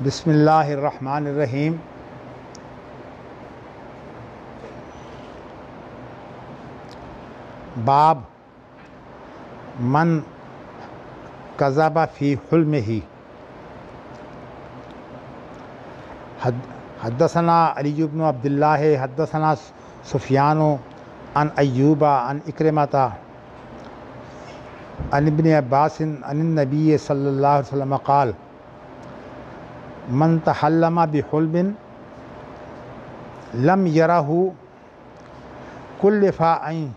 بسم اللہ الرحمن الرحیم۔ باب من کذب فی حلمہ۔ حدثنا علی بن عبد اللہ حدثنا سفیان عن ایوب عن اکرمۃ عن ابن عباس عن النبی صلی اللہ علیہ وسلم قال من تحلم بحلم لم یرہ کلف ان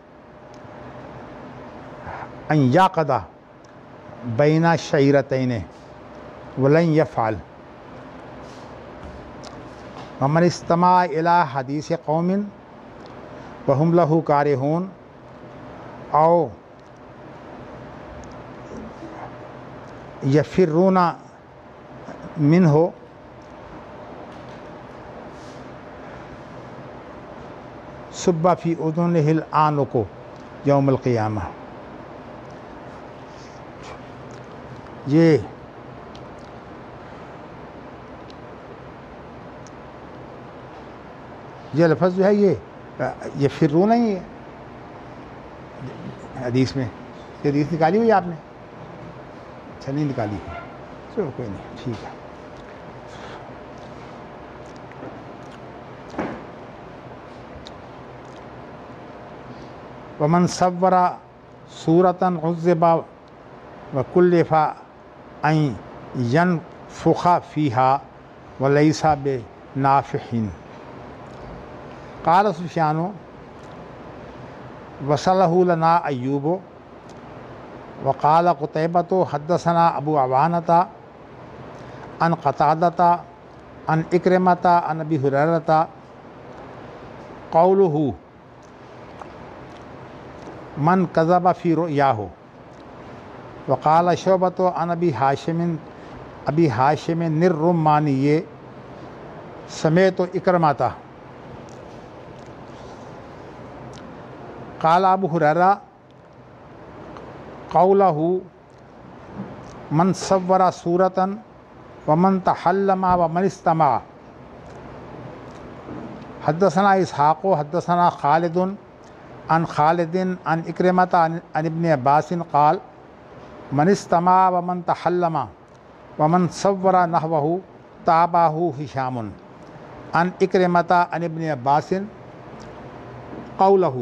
یعقد بین شعیرتین ولن یفعل ومن استمع الی حدیث قوم وهم له کارہون او یفرون منہ صب فی اذنہ العنق یوم القیامہ۔ یہ لفظ جو ہے یہ فرون ہی ہے حدیث میں۔ یہ حدیث نکالی ہوئی آپ نے؟ اچھا نہیں نکالی، چلو کوئی نہیں، ٹھیک ہے۔ ومن صور صورۃ عذب وکلف ان ینفخ فیہا ولیس بنافخ۔ قال سفیان وصلہ لنا ایوب وقال قتیبۃ حدثنا ابو عوانۃ عن قتادۃ عن اکرمۃ عن ابی ہریرۃ قولہ من کذب فی رؤیاہ۔ وقال شعبۃ عن ابی ہاشم الرمانی سمعت اکرمۃ قال ابو ہریرہ قولہ من صور صورۃ ومن تحلم ومن استمع۔ حدثنا اسحاق حدثنا خالد عن خالد عن اکرمۃ عن ابن عباس قال من استمع ومن تحلم ومن صور نحوہ تابعہ ہشام عن اکرمۃ عن ابن عباس قولہ۔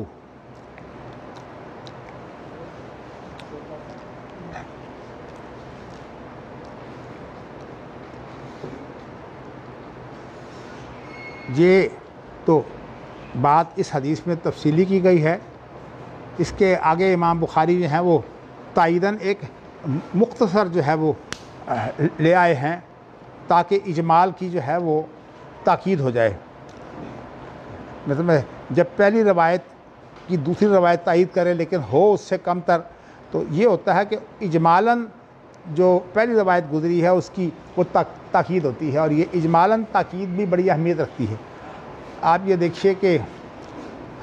یہ تو بات اس حدیث میں تفصیلی کی گئی ہے۔ اس کے آگے امام بخاری جو ہیں وہ تائیداً ایک مختصر جو ہے وہ لے آئے ہیں تاکہ اجمال کی جو ہے وہ تاکید ہو جائے۔ مطلب جب پہلی روایت کی دوسری روایت تائید کرے لیکن ہو اس سے کم تر، تو یہ ہوتا ہے کہ اجمالاً جو پہلی روایت گزری ہے اس کی وہ تاکید ہوتی ہے، اور یہ اجمالاً تاکید بھی بڑی اہمیت رکھتی ہے۔ آپ یہ دیکھیے کہ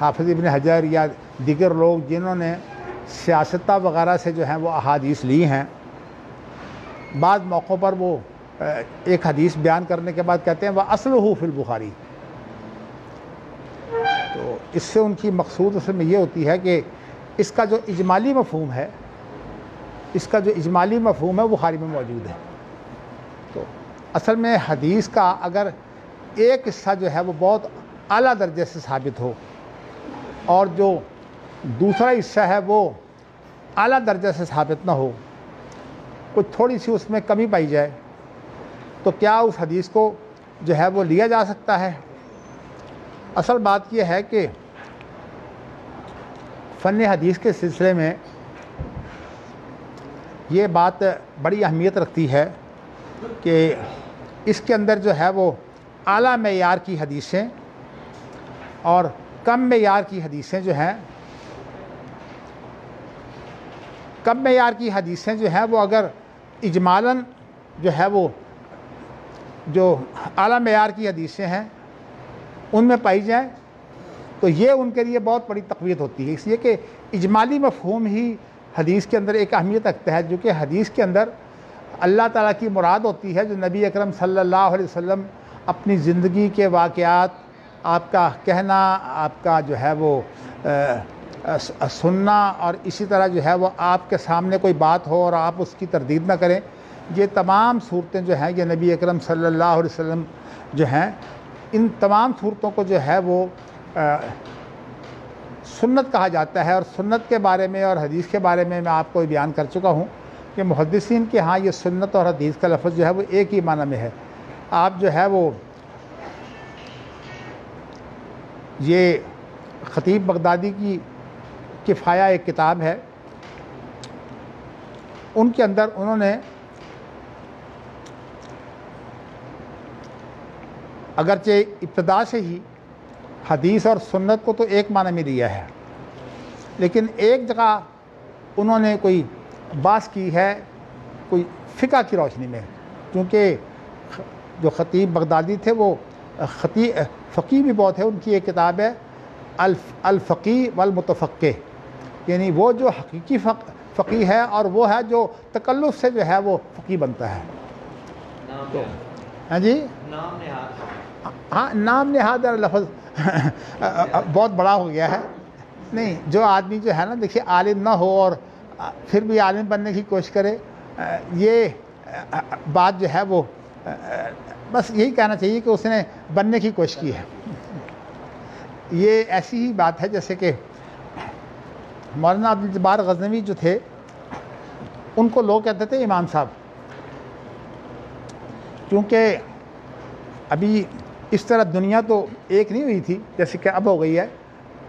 حافظ ابن حجر یا دیگر لوگ جنہوں نے سیاستہ وغیرہ سے جو ہیں وہ احادیث لی ہیں، بعض موقعوں پر وہ ایک حدیث بیان کرنے کے بعد کہتے ہیں وَأَصْلُهُ فِي البخاری۔ تو اس سے ان کی مقصود اصل میں یہ ہوتی ہے کہ اس کا جو اجمالی مفہوم ہے، وہ بخاری میں موجود ہے۔ تو اصل میں حدیث کا اگر ایک حصہ جو ہے وہ بہت اعلیٰ درجے سے ثابت ہو اور جو دوسرا حصہ ہے وہ اعلیٰ درجے سے ثابت نہ ہو، کچھ تھوڑی سی اس میں کمی پائی جائے، تو کیا اس حدیث کو جو ہے وہ لیا جا سکتا ہے؟ اصل بات یہ ہے کہ فن حدیث کے سلسلے میں یہ بات بڑی اہمیت رکھتی ہے کہ اس کے اندر جو ہے وہ اعلیٰ معیار کی حدیثیں اور کم معیار کی حدیثیں جو ہیں، کم معیار کی حدیثیں جو ہیں وہ اگر اجمالاً جو ہے وہ جو اعلیٰ معیار کی حدیثیں ہیں ان میں پائی جائیں تو یہ ان کے لیے بہت بڑی تقویت ہوتی ہے، اس لیے کہ اجمالی مفہوم ہی حدیث کے اندر ایک اہمیت رکھتا ہے، جو کہ حدیث کے اندر اللہ تعالیٰ کی مراد ہوتی ہے جو نبی اکرم صلی اللہ علیہ وسلم اپنی زندگی کے واقعات، آپ کا کہنا، آپ کا جو ہے وہ سننا، اور اسی طرح جو ہے وہ آپ کے سامنے کوئی بات ہو اور آپ اس کی تردید نہ کریں، یہ تمام صورتیں جو ہیں یہ نبی اکرم صلی اللہ علیہ وسلم جو ہیں ان تمام صورتوں کو جو ہے وہ سنت کہا جاتا ہے۔ اور سنت کے بارے میں اور حدیث کے بارے میں آپ کو بیان کر چکا ہوں کہ محدثین کے ہاں یہ سنت اور حدیث کا لفظ جو ہے وہ ایک ہی معنی میں ہے۔ آپ جو ہے وہ یہ خطیب بغدادی کی کفایہ ایک کتاب ہے، ان کے اندر انہوں نے اگرچہ ابتدا سے ہی حدیث اور سنت کو تو ایک معنی میں لیا ہے، لیکن ایک جگہ انہوں نے کوئی بحث کی ہے کوئی فقہ کی روشنی میں، کیونکہ جو خطیب بغدادی تھے وہ فقی بھی بہت ہے۔ ان کی ایک کتاب ہے الفقی والمتفقہ، یعنی وہ جو حقیقی فقی ہے اور وہ ہے جو تکلف سے جو ہے وہ فقی بنتا ہے۔ تو ہاں جی، ہاں نام نہاد لفظ بہت بڑا ہو گیا ہے۔ نہیں، جو آدمی جو ہے نا دیکھیے عالم نہ ہو اور پھر بھی عالم بننے کی کوشش کرے، یہ بات جو ہے وہ بس یہی کہنا چاہیے کہ اس نے بننے کی کوشش کی ہے۔ یہ ایسی ہی بات ہے جیسے کہ مولانا عبدالجبار غزنوی جو تھے ان کو لوگ کہتے تھے امام صاحب، کیونکہ ابھی اس طرح دنیا تو ایک نہیں ہوئی تھی جیسے کہ اب ہو گئی ہے،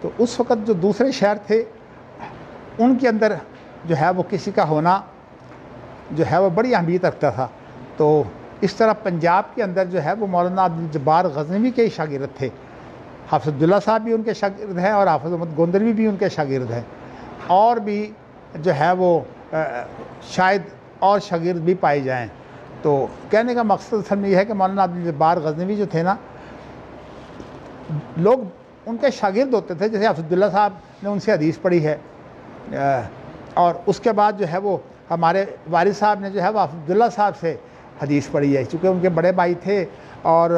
تو اس وقت جو دوسرے شہر تھے ان کے اندر جو ہے وہ کسی کا ہونا جو ہے وہ بڑی اہمیت رکھتا تھا۔ تو اس طرح پنجاب کے اندر جو ہے وہ مولانا عبدالجبار غزنوی کے ہی شاگرد تھے۔ حافظ عبداللہ صاحب بھی ان کے شاگرد ہیں اور حافظ احمد گوندروی بھی ان کے شاگرد ہیں، اور بھی جو ہے وہ شاید اور شاگرد بھی پائے جائیں۔ تو کہنے کا مقصد اصل میں یہ ہے کہ مولانا عبدالجبار غزنوی جو تھے نا، لوگ ان کے شاگرد ہوتے تھے، جیسے حافظ عبداللہ صاحب نے ان سے حدیث پڑھی ہے، اور اس کے بعد جو ہے وہ ہمارے والد صاحب نے جو ہے وہ حافظ عبداللہ صاحب سے حدیث پڑھی ہے، چونکہ ان کے بڑے بھائی تھے، اور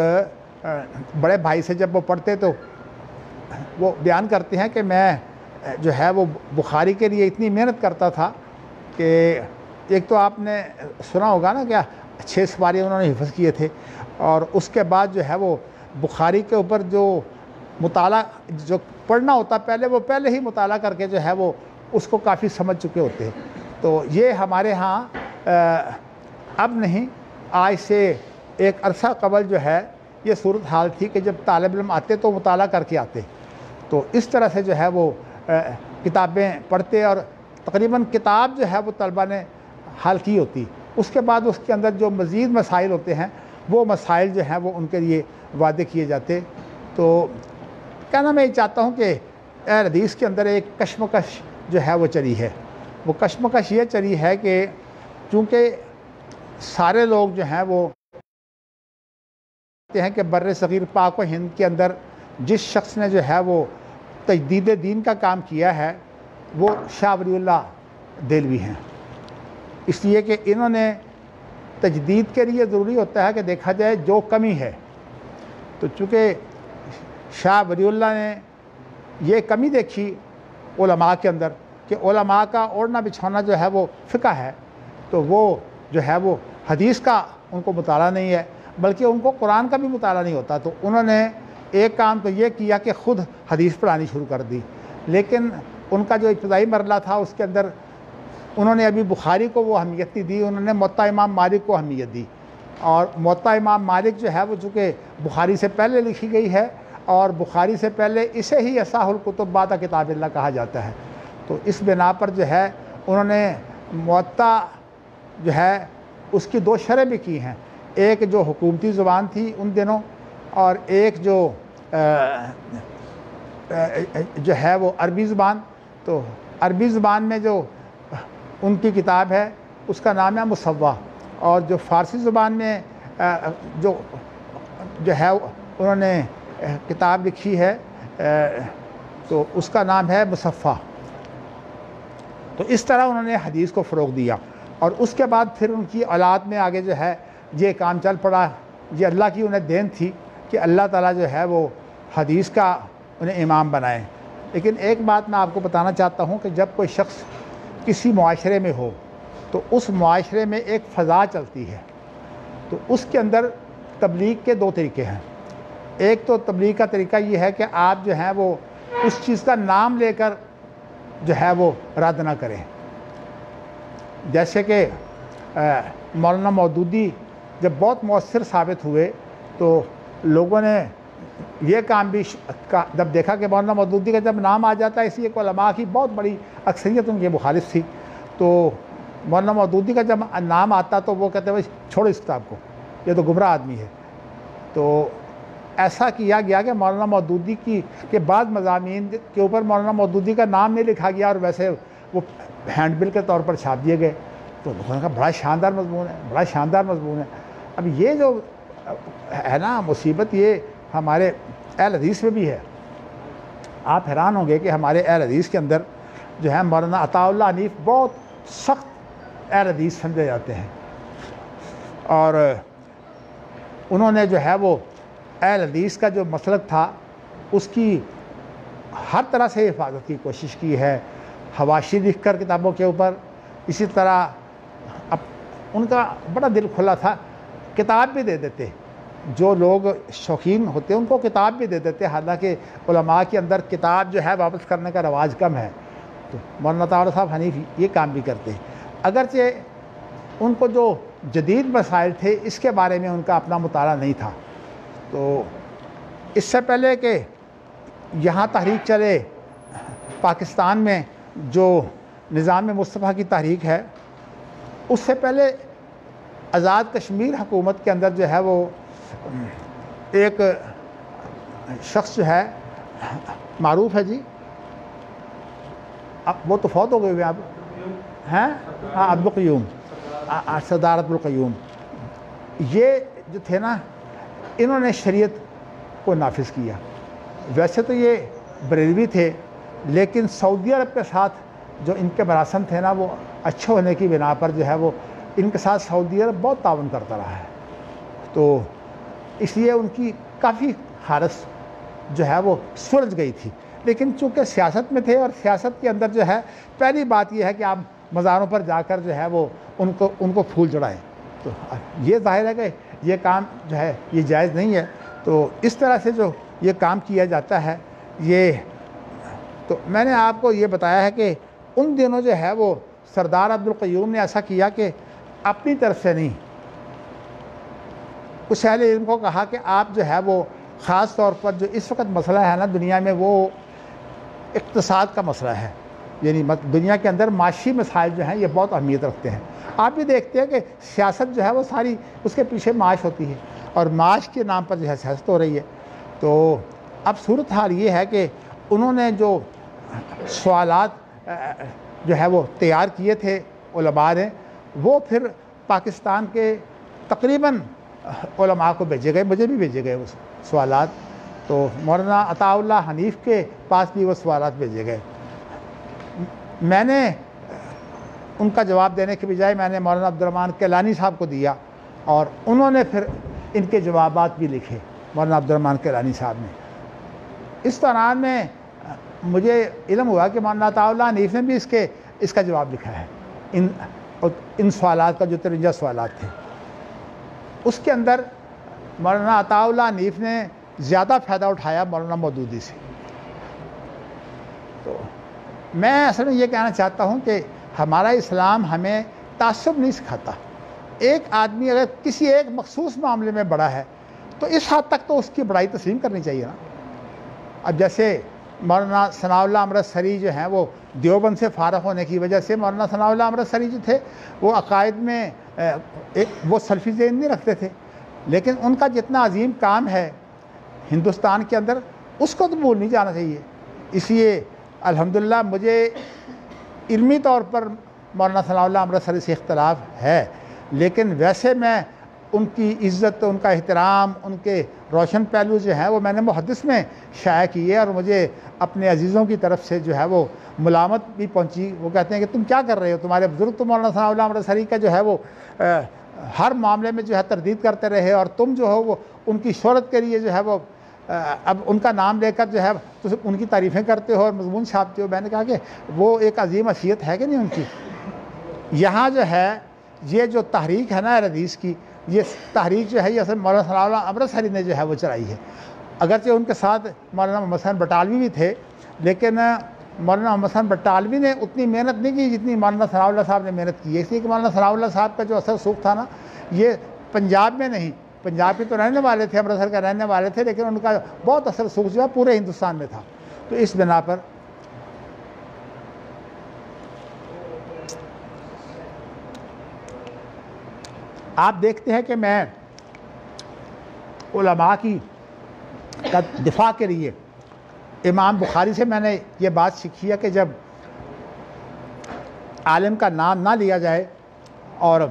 بڑے بھائی سے جب وہ پڑھتے تو وہ بیان کرتے ہیں کہ میں جو ہے وہ بخاری کے لیے اتنی محنت کرتا تھا کہ ایک تو آپ نے سنا ہوگا نا کیا 6 سپارے انہوں نے حفظ کیے تھے، اور اس کے بعد جو ہے وہ بخاری کے اوپر جو مطالعہ جو پڑھنا ہوتا پہلے وہ پہلے ہی مطالعہ کر کے جو ہے وہ اس کو کافی سمجھ چکے ہوتے ہیں۔ تو یہ ہمارے ہاں اب نہیں، آج سے ایک عرصہ قبل جو ہے یہ صورتحال تھی کہ جب طالب علم آتے تو مطالعہ کر کے آتے، تو اس طرح سے جو ہے وہ کتابیں پڑھتے، اور تقریباً کتاب جو ہے وہ طلبہ نے حل کی ہوتی، اس کے بعد اس کے اندر جو مزید مسائل ہوتے ہیں وہ مسائل جو ہیں وہ ان کے لیے وعدے کیے جاتے۔ تو کہنا میں یہ چاہتا ہوں کہ اہل حدیث کے اندر ایک کشمکش جو ہے وہ چلی ہے۔ وہ کشمکش یہ چلی ہے کہ چونکہ سارے لوگ جو ہیں وہ کہتے ہیں کہ بر صغیر پاک و ہند کے اندر جس شخص نے جو ہے وہ تجدید دین کا کام کیا ہے وہ شاہ ولی اللہ دہلوی ہیں، اس لیے کہ انہوں نے تجدید کے لیے ضروری ہوتا ہے کہ دیکھا جائے جو کمی ہے، تو چونکہ شاہ ولی اللہ نے یہ کمی دیکھی علماء کے اندر کہ علماء کا اوڑھنا بچھونا جو ہے وہ فقہ ہے، تو وہ جو ہے وہ حدیث کا ان کو مطالعہ نہیں ہے، بلکہ ان کو قرآن کا بھی مطالعہ نہیں ہوتا، تو انہوں نے ایک کام تو یہ کیا کہ خود حدیث پڑھانی شروع کر دی۔ لیکن ان کا جو ابتدائی مرحلہ تھا اس کے اندر انہوں نے ابھی بخاری کو وہ اہمیت نہیں دی، انہوں نے موطا امام مالک کو اہمیت دی، اور موطا امام مالک جو ہے وہ چونکہ بخاری سے پہلے لکھی گئی ہے، اور بخاری سے پہلے اسے ہی اصح الکتب بعد کتاب اللہ کہا جاتا ہے، تو اس بنا پر جو ہے انہوں نے موطا جو ہے اس کی 2 شرح بھی کی ہیں، ایک جو حکومتی زبان تھی ان دنوں، اور ایک جو ہے وہ عربی زبان۔ تو عربی زبان میں جو ان کی کتاب ہے اس کا نام ہے مصوّع، اور جو فارسی زبان میں جو ہے انہوں نے کتاب لکھی ہے تو اس کا نام ہے مصفّہ۔ تو اس طرح انہوں نے حدیث کو فروغ دیا۔ اور اس کے بعد پھر ان کی اولاد میں آگے جو ہے یہ کام چل پڑا. یہ اللہ کی انہیں دین تھی کہ اللہ تعالیٰ جو ہے وہ حدیث کا انہیں امام بنائے. لیکن ایک بات میں آپ کو بتانا چاہتا ہوں کہ جب کوئی شخص کسی معاشرے میں ہو تو اس معاشرے میں ایک فضا چلتی ہے, تو اس کے اندر تبلیغ کے دو طریقے ہیں. ایک تو تبلیغ کا طریقہ یہ ہے کہ آپ جو ہیں وہ اس چیز کا نام لے کر جو ہے وہ رد نہ کریں. جیسے کہ مولانا مودودی جب بہت مؤثر ثابت ہوئے تو لوگوں نے یہ کام بھی جب دیکھا کہ مولانا مودودی کا جب نام آ جاتا ہے, اس لیے علماء کی بہت بڑی اکثریت ان کے مخالف تھی, تو مولانا مودودی کا جب نام آتا تو وہ کہتے ہیں چھوڑو اس کتاب کو, یہ تو گمراہ آدمی ہے. تو ایسا کیا گیا کہ مولانا مودودی کے بعد مضامین کے اوپر مولانا مودودی کا نام نہیں لکھا گیا اور ویسے وہ ہینڈ بل کے طور پر چھاپ دیے گئے. تو لوگوں نے کہا بڑا شاندار مضمون ہے, بڑا شاندار مضمون ہے. اب یہ جو ہے نا مصیبت, یہ ہمارے اہل حدیث میں بھی ہے. آپ حیران ہوں گے کہ ہمارے اہل حدیث کے اندر جو ہے مولانا عطاء اللہ حنیف بہت سخت اہل حدیث سمجھے جاتے ہیں, اور انہوں نے جو ہے وہ اہل حدیث کا جو مسلک تھا اس کی ہر طرح سے حفاظت کی کوشش کی ہے. حواشی لکھ کر کتابوں کے اوپر, اسی طرح ان کا بڑا دل کھلا تھا, کتاب بھی دے دیتے. جو لوگ شوقین ہوتے ان کو کتاب بھی دے دیتے, حالانکہ علماء کے اندر کتاب جو ہے واپس کرنے کا رواج کم ہے. تو مولانا عطاء اللہ صاحب حنیف یہ کام بھی کرتے ہیں, اگرچہ ان کو جو جدید مسائل تھے اس کے بارے میں ان کا اپنا مطالعہ نہیں تھا. تو اس سے پہلے کہ یہاں تحریک چلے, پاکستان میں جو نظام مصطفیٰ کی تحریک ہے, اس سے پہلے آزاد کشمیر حکومت کے اندر جو ہے وہ ایک شخص جو ہے معروف ہے جی, اب وہ تو فوت ہو گئے ہوئے اب ہیں, ہاں عبدالقیوم, سردار عبدالقیوم. یہ جو تھے نا انہوں نے شریعت کو نافذ کیا. ویسے تو یہ بریلوی تھے, لیکن سعودی عرب کے ساتھ جو ان کے مراسم تھے نا وہ اچھے ہونے کی بنا پر جو ہے وہ ان کے ساتھ سعودی عرب بہت تعاون کرتا رہا ہے. تو اس لیے ان کی کافی حارس جو ہے وہ سلجھ گئی تھی. لیکن چونکہ سیاست میں تھے, اور سیاست کے اندر جو ہے پہلی بات یہ ہے کہ آپ مزاروں پر جا کر جو ہے وہ ان کو پھول چڑھائیں. تو یہ ظاہر ہے کہ یہ کام جو ہے یہ جائز نہیں ہے. تو اس طرح سے جو یہ کام کیا جاتا ہے, یہ تو میں نے آپ کو یہ بتایا ہے کہ ان دنوں جو ہے وہ سردار عبدالقیوم نے ایسا کیا کہ اپنی طرف سے نہیں, اس اہل علم کو کہا کہ آپ جو ہے وہ خاص طور پر جو اس وقت مسئلہ ہے نا دنیا میں, وہ اقتصاد کا مسئلہ ہے. یعنی دنیا کے اندر معاشی مسائل جو ہیں یہ بہت اہمیت رکھتے ہیں. آپ بھی دیکھتے ہیں کہ سیاست جو ہے وہ ساری اس کے پیچھے معاش ہوتی ہے, اور معاش کے نام پر جو ہے سیاست ہو رہی ہے. تو اب صورتحال یہ ہے کہ انہوں نے جو سوالات جو ہے وہ تیار کیے تھے علماء نے, وہ پھر پاکستان کے تقریباً علماء کو بھیجے گئے, مجھے بھی بھیجے گئے وہ سوالات. تو مولانا عطاء اللہ حنیف کے پاس بھی وہ سوالات بھیجے گئے. میں نے ان کا جواب دینے کے بجائے میں نے مولانا عبدالرحمن کیلانی صاحب کو دیا, اور انہوں نے پھر ان کے جوابات بھی لکھے, مولانا عبدالرحمن کیلانی صاحب نے. اس دوران میں مجھے علم ہوا کہ مولانا عطاء اللہ حنیف نے بھی اس کا جواب لکھا ہے. ان سوالات کا جو 53 سوالات تھے, اس کے اندر مولانا عطاء اللہ حنیف نے زیادہ فائدہ اٹھایا مولانا مودودی سے. تو میں اصل میں یہ کہنا چاہتا ہوں کہ ہمارا اسلام ہمیں تعصب نہیں سکھاتا. ایک آدمی اگر کسی ایک مخصوص معاملے میں بڑا ہے تو اس حد تک تو اس کی بڑائی تسلیم کرنی چاہیے نا. اب جیسے مولانا ثناء اللہ امرتسری جو ہیں وہ دیوبند سے فارغ ہونے کی وجہ سے, مولانا ثناء اللہ امرتسری جو تھے وہ عقائد میں وہ سلفی ذہن نہیں رکھتے تھے, لیکن ان کا جتنا عظیم کام ہے ہندوستان کے اندر اس کو تو بھول نہیں جانا چاہیے. اس لیے الحمدللہ مجھے علمی طور پر مولانا ثناء اللہ امرتسری سے اختلاف ہے, لیکن ویسے میں ان کی عزت، ان کا احترام، ان کے روشن پہلو جو ہیں وہ میں نے محدث میں شائع کیے، اور مجھے اپنے عزیزوں کی طرف سے جو ہے وہ ملامت بھی پہنچی۔ وہ کہتے ہیں کہ تم کیا کر رہے ہو، تمہارے بزرگ تو مولانا ثناء اللہ امرتسری کا جو ہے وہ ہر معاملے میں جو ہے تردید کرتے رہے، اور تم جو ہو وہ ان کی شہرت کے لیے جو ہے وہ اب ان کا نام لے کر جو ہے تو ان کی تعریفیں کرتے ہو اور مضمون چھاپتے ہو۔ میں نے کہا کہ وہ ایک عظیم حیثیت ہے کہ نہیں ان کی۔ یہاں جو ہے یہ جو تحریک ہے نا اہل حدیث کی، یہ تحریک جو ہے یہ اصل مولانا ثناء اللہ امرتسری نے جو ہے وہ چلائی ہے۔ اگرچہ ان کے ساتھ مولانا محمد حسن بٹالوی بھی تھے، لیکن مولانا محمد حسن بٹالوی نے اتنی محنت نہیں کی جتنی مولانا ثناء اللہ صاحب نے محنت کی ہے، اس لیے کہ مولانا ثناء اللہ صاحب کا جو اثر سوکھ تھا نا، یہ پنجاب میں نہیں، پنجاب کے تو رہنے والے تھے، امرتسر کا رہنے والے تھے، لیکن ان کا بہت اثر سوکھ جو ہے پورے ہندوستان میں تھا۔ تو اس بنا پر آپ دیکھتے ہیں کہ میں علماء کی دفاع کے لیے امام بخاری سے میں نے یہ بات سیکھی ہے کہ جب عالم کا نام نہ لیا جائے اور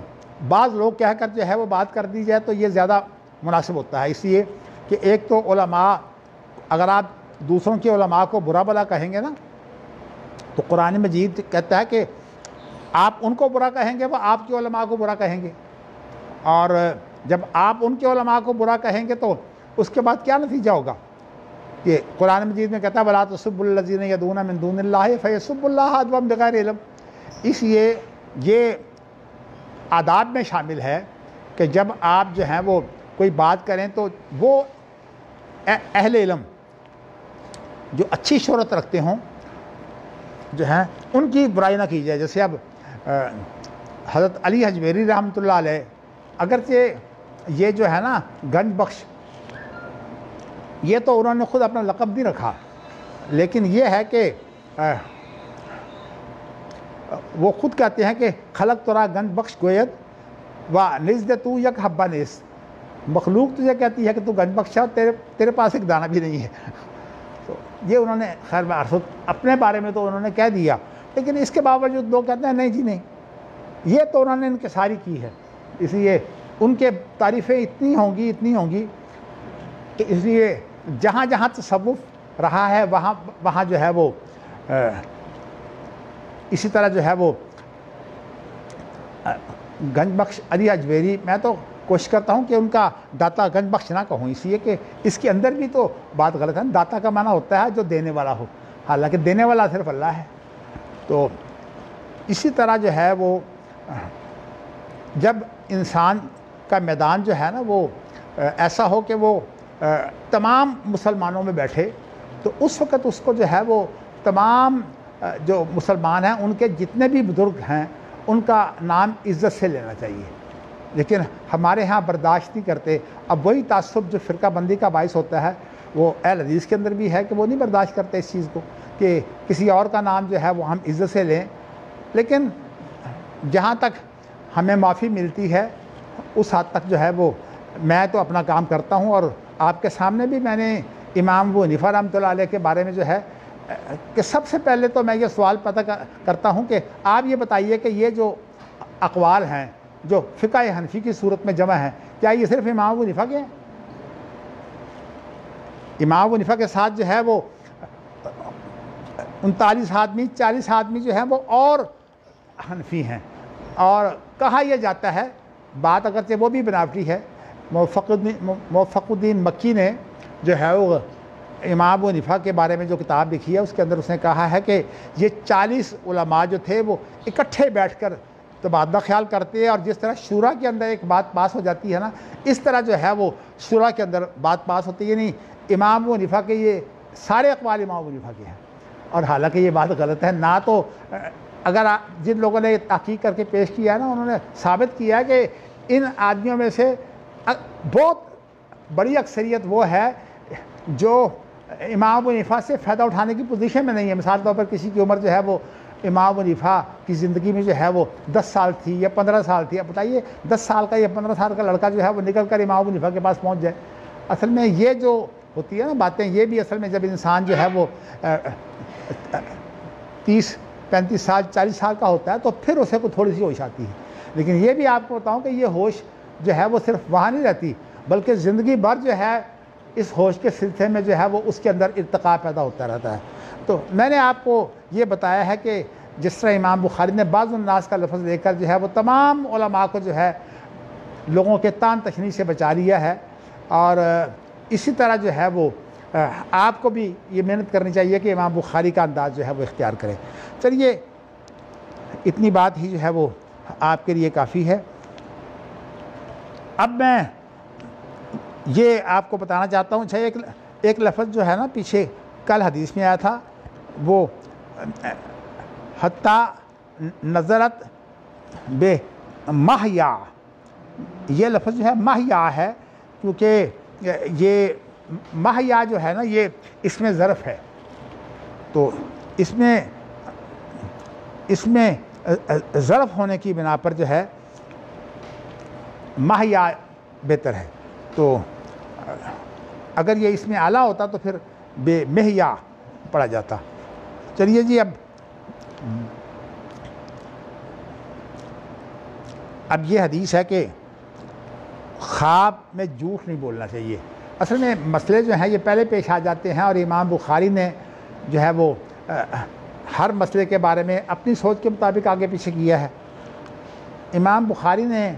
بعض لوگ کہہ کر جو ہے وہ بات کر دی جائے تو یہ زیادہ مناسب ہوتا ہے، اس لیے کہ ایک تو علماء، اگر آپ دوسروں کے علماء کو برا بھلا کہیں گے نا تو قرآن مجید کہتا ہے کہ آپ ان کو برا کہیں گے وہ آپ کے علماء کو برا کہیں گے، اور جب آپ ان کے علماء کو برا کہیں گے تو اس کے بعد کیا نتیجہ ہوگا کہ قرآن مجید میں کہتا ہے وَلَا تَسُبُّوا الَّذِينَ يَدْعُونَ مِن دُونِ اللَّهِ فَيَسُبُّوا اللَّهَ عَدْوًا بِغَيْرِ عِلْمٍ۔ اس لیے یہ آداب میں شامل ہے کہ جب آپ جو ہیں وہ کوئی بات کریں تو وہ اہل علم جو اچھی شہرت رکھتے ہوں جو ہیں ان کی برائی نہ کی جائے۔ جیسے اب حضرت علی حجویری رحمۃ اللہ علیہ، اگرچہ یہ جو ہے نا گنج بخش، یہ تو انہوں نے خود اپنا لقب نہیں رکھا، لیکن یہ ہے کہ وہ خود کہتے ہیں کہ خلق ترا گنج بخش گوید و نزد تو یک حبہ نیس، مخلوق تجھے کہتی ہے کہ تو گنج بخش ہے اور تیرے پاس ایک دانہ بھی نہیں ہے۔ تو یہ انہوں نے خیر اپنے بارے میں تو انہوں نے کہہ دیا، لیکن اس کے باوجود لوگ کہتے ہیں نہیں جی نہیں، یہ تو انہوں نے انکساری کی ہے، اس لیے ان کے تعریفیں اتنی ہوں گی کہ اس لیے جہاں جہاں تصوف رہا ہے وہاں جو ہے وہ اسی طرح جو ہے وہ گنج بخش علی حجویری، میں تو کوشش کرتا ہوں کہ ان کا داتا گنج بخش نہ کہوں، اس لیے کہ اس کے اندر بھی تو بات غلط ہے۔ داتا کا معنی ہوتا ہے جو دینے والا ہو، حالانکہ دینے والا صرف اللہ ہے۔ تو اسی طرح جو ہے وہ جب انسان کا میدان جو ہے نا وہ ایسا ہو کہ وہ تمام مسلمانوں میں بیٹھے، تو اس وقت اس کو جو ہے وہ تمام جو مسلمان ہیں ان کے جتنے بھی بزرگ ہیں ان کا نام عزت سے لینا چاہیے، لیکن ہمارے ہاں برداشت نہیں کرتے۔ اب وہی تعصب جو فرقہ بندی کا باعث ہوتا ہے وہ اہل حدیث کے اندر بھی ہے کہ وہ نہیں برداشت کرتے اس چیز کو کہ کسی اور کا نام جو ہے وہ ہم عزت سے لیں، لیکن جہاں تک ہمیں معافی ملتی ہے اس حد تک جو ہے وہ میں تو اپنا کام کرتا ہوں، اور آپ کے سامنے بھی میں نے امام ابو حنیفہ رحمۃ اللہ علیہ کے بارے میں جو ہے کہ سب سے پہلے تو میں یہ سوال پتہ کرتا ہوں کہ آپ یہ بتائیے کہ یہ جو اقوال ہیں جو فقہ حنفی کی صورت میں جمع ہیں، کیا یہ صرف امام ابو حنیفہ کے ہیں؟ امام ابو حنیفہ کے ساتھ جو ہے وہ 39 آدمی 40 آدمی جو ہیں وہ اور حنفی ہیں، اور کہا یہ جاتا ہے، بات اگرچہ وہ بھی بناوٹی ہے، موفق الدین مکی نے جو ہے وہ امام ابو حنیفہ کے بارے میں جو کتاب لکھی ہے اس کے اندر اس نے کہا ہے کہ یہ 40 علماء جو تھے وہ اکٹھے بیٹھ کر تبادلہ خیال کرتے ہیں، اور جس طرح شورا کے اندر ایک بات پاس ہو جاتی ہے نا، اس طرح جو ہے وہ شورا کے اندر بات پاس ہوتی ہے، یعنی امام ابو حنیفہ کے یہ سارے اقوال امام ابو حنیفہ کے ہیں، اور حالانکہ یہ بات غلط ہے۔ نہ تو اگر جن لوگوں نے تحقیق کر کے پیش کیا ہے نا انہوں نے ثابت کیا کہ ان آدمیوں میں سے بہت بڑی اکثریت وہ ہے جو امام ابو حنیفہ سے فائدہ اٹھانے کی پوزیشن میں نہیں ہے۔ مثال طور پر کسی کی عمر جو ہے وہ امام ابو حنیفہ کی زندگی میں جو ہے وہ 10 سال تھی یا 15 سال تھی، اب بتائیے 10 سال کا یا 15 سال کا لڑکا جو ہے وہ نکل کر امام ابو حنیفہ کے پاس پہنچ جائے۔ اصل میں یہ جو ہوتی ہے نا باتیں، یہ بھی اصل میں جب انسان جو ہے وہ 30 35 سال 40 سال کا ہوتا ہے تو پھر اسے کو تھوڑی سی ہوش آتی ہے، لیکن یہ بھی آپ کو بتاؤں کہ یہ ہوش جو ہے وہ صرف وہاں نہیں رہتی، بلکہ زندگی بھر جو ہے اس ہوش کے سلسلے میں جو ہے وہ اس کے اندر ارتقاء پیدا ہوتا رہتا ہے۔ تو میں نے آپ کو یہ بتایا ہے کہ جس طرح امام بخاری نے بعض الناس کا لفظ لے کر جو ہے وہ تمام علماء کو جو ہے لوگوں کے تان تشنی سے بچا لیا ہے، اور اسی طرح جو ہے وہ آپ کو بھی یہ محنت کرنی چاہیے کہ امام بخاری کا انداز جو ہے وہ اختیار کریں۔ چلیے اتنی بات ہی جو ہے وہ آپ کے لیے کافی ہے۔ اب میں یہ آپ کو بتانا چاہتا ہوں، اچھا ایک لفظ جو ہے نا پیچھے کل حدیث میں آیا تھا، وہ حتیٰ نظرت بے محیا، یہ لفظ جو ہے محیا ہے، کیونکہ یہ محیا جو ہے نا یہ اس میں ظرف ہے، تو اس میں ظرف ہونے کی بنا پر جو ہے محیا بہتر ہے، تو اگر یہ اس میں اعلیٰ ہوتا تو پھر بے محیا پڑھا جاتا۔ چلیے جی، اب یہ حدیث ہے کہ خواب میں جھوٹ نہیں بولنا چاہیے۔ اصل میں مسئلے جو ہیں یہ پہلے پیش آ جاتے ہیں، اور امام بخاری نے جو ہے وہ ہر مسئلے کے بارے میں اپنی سوچ کے مطابق آگے پیچھے کیا ہے۔ امام بخاری نے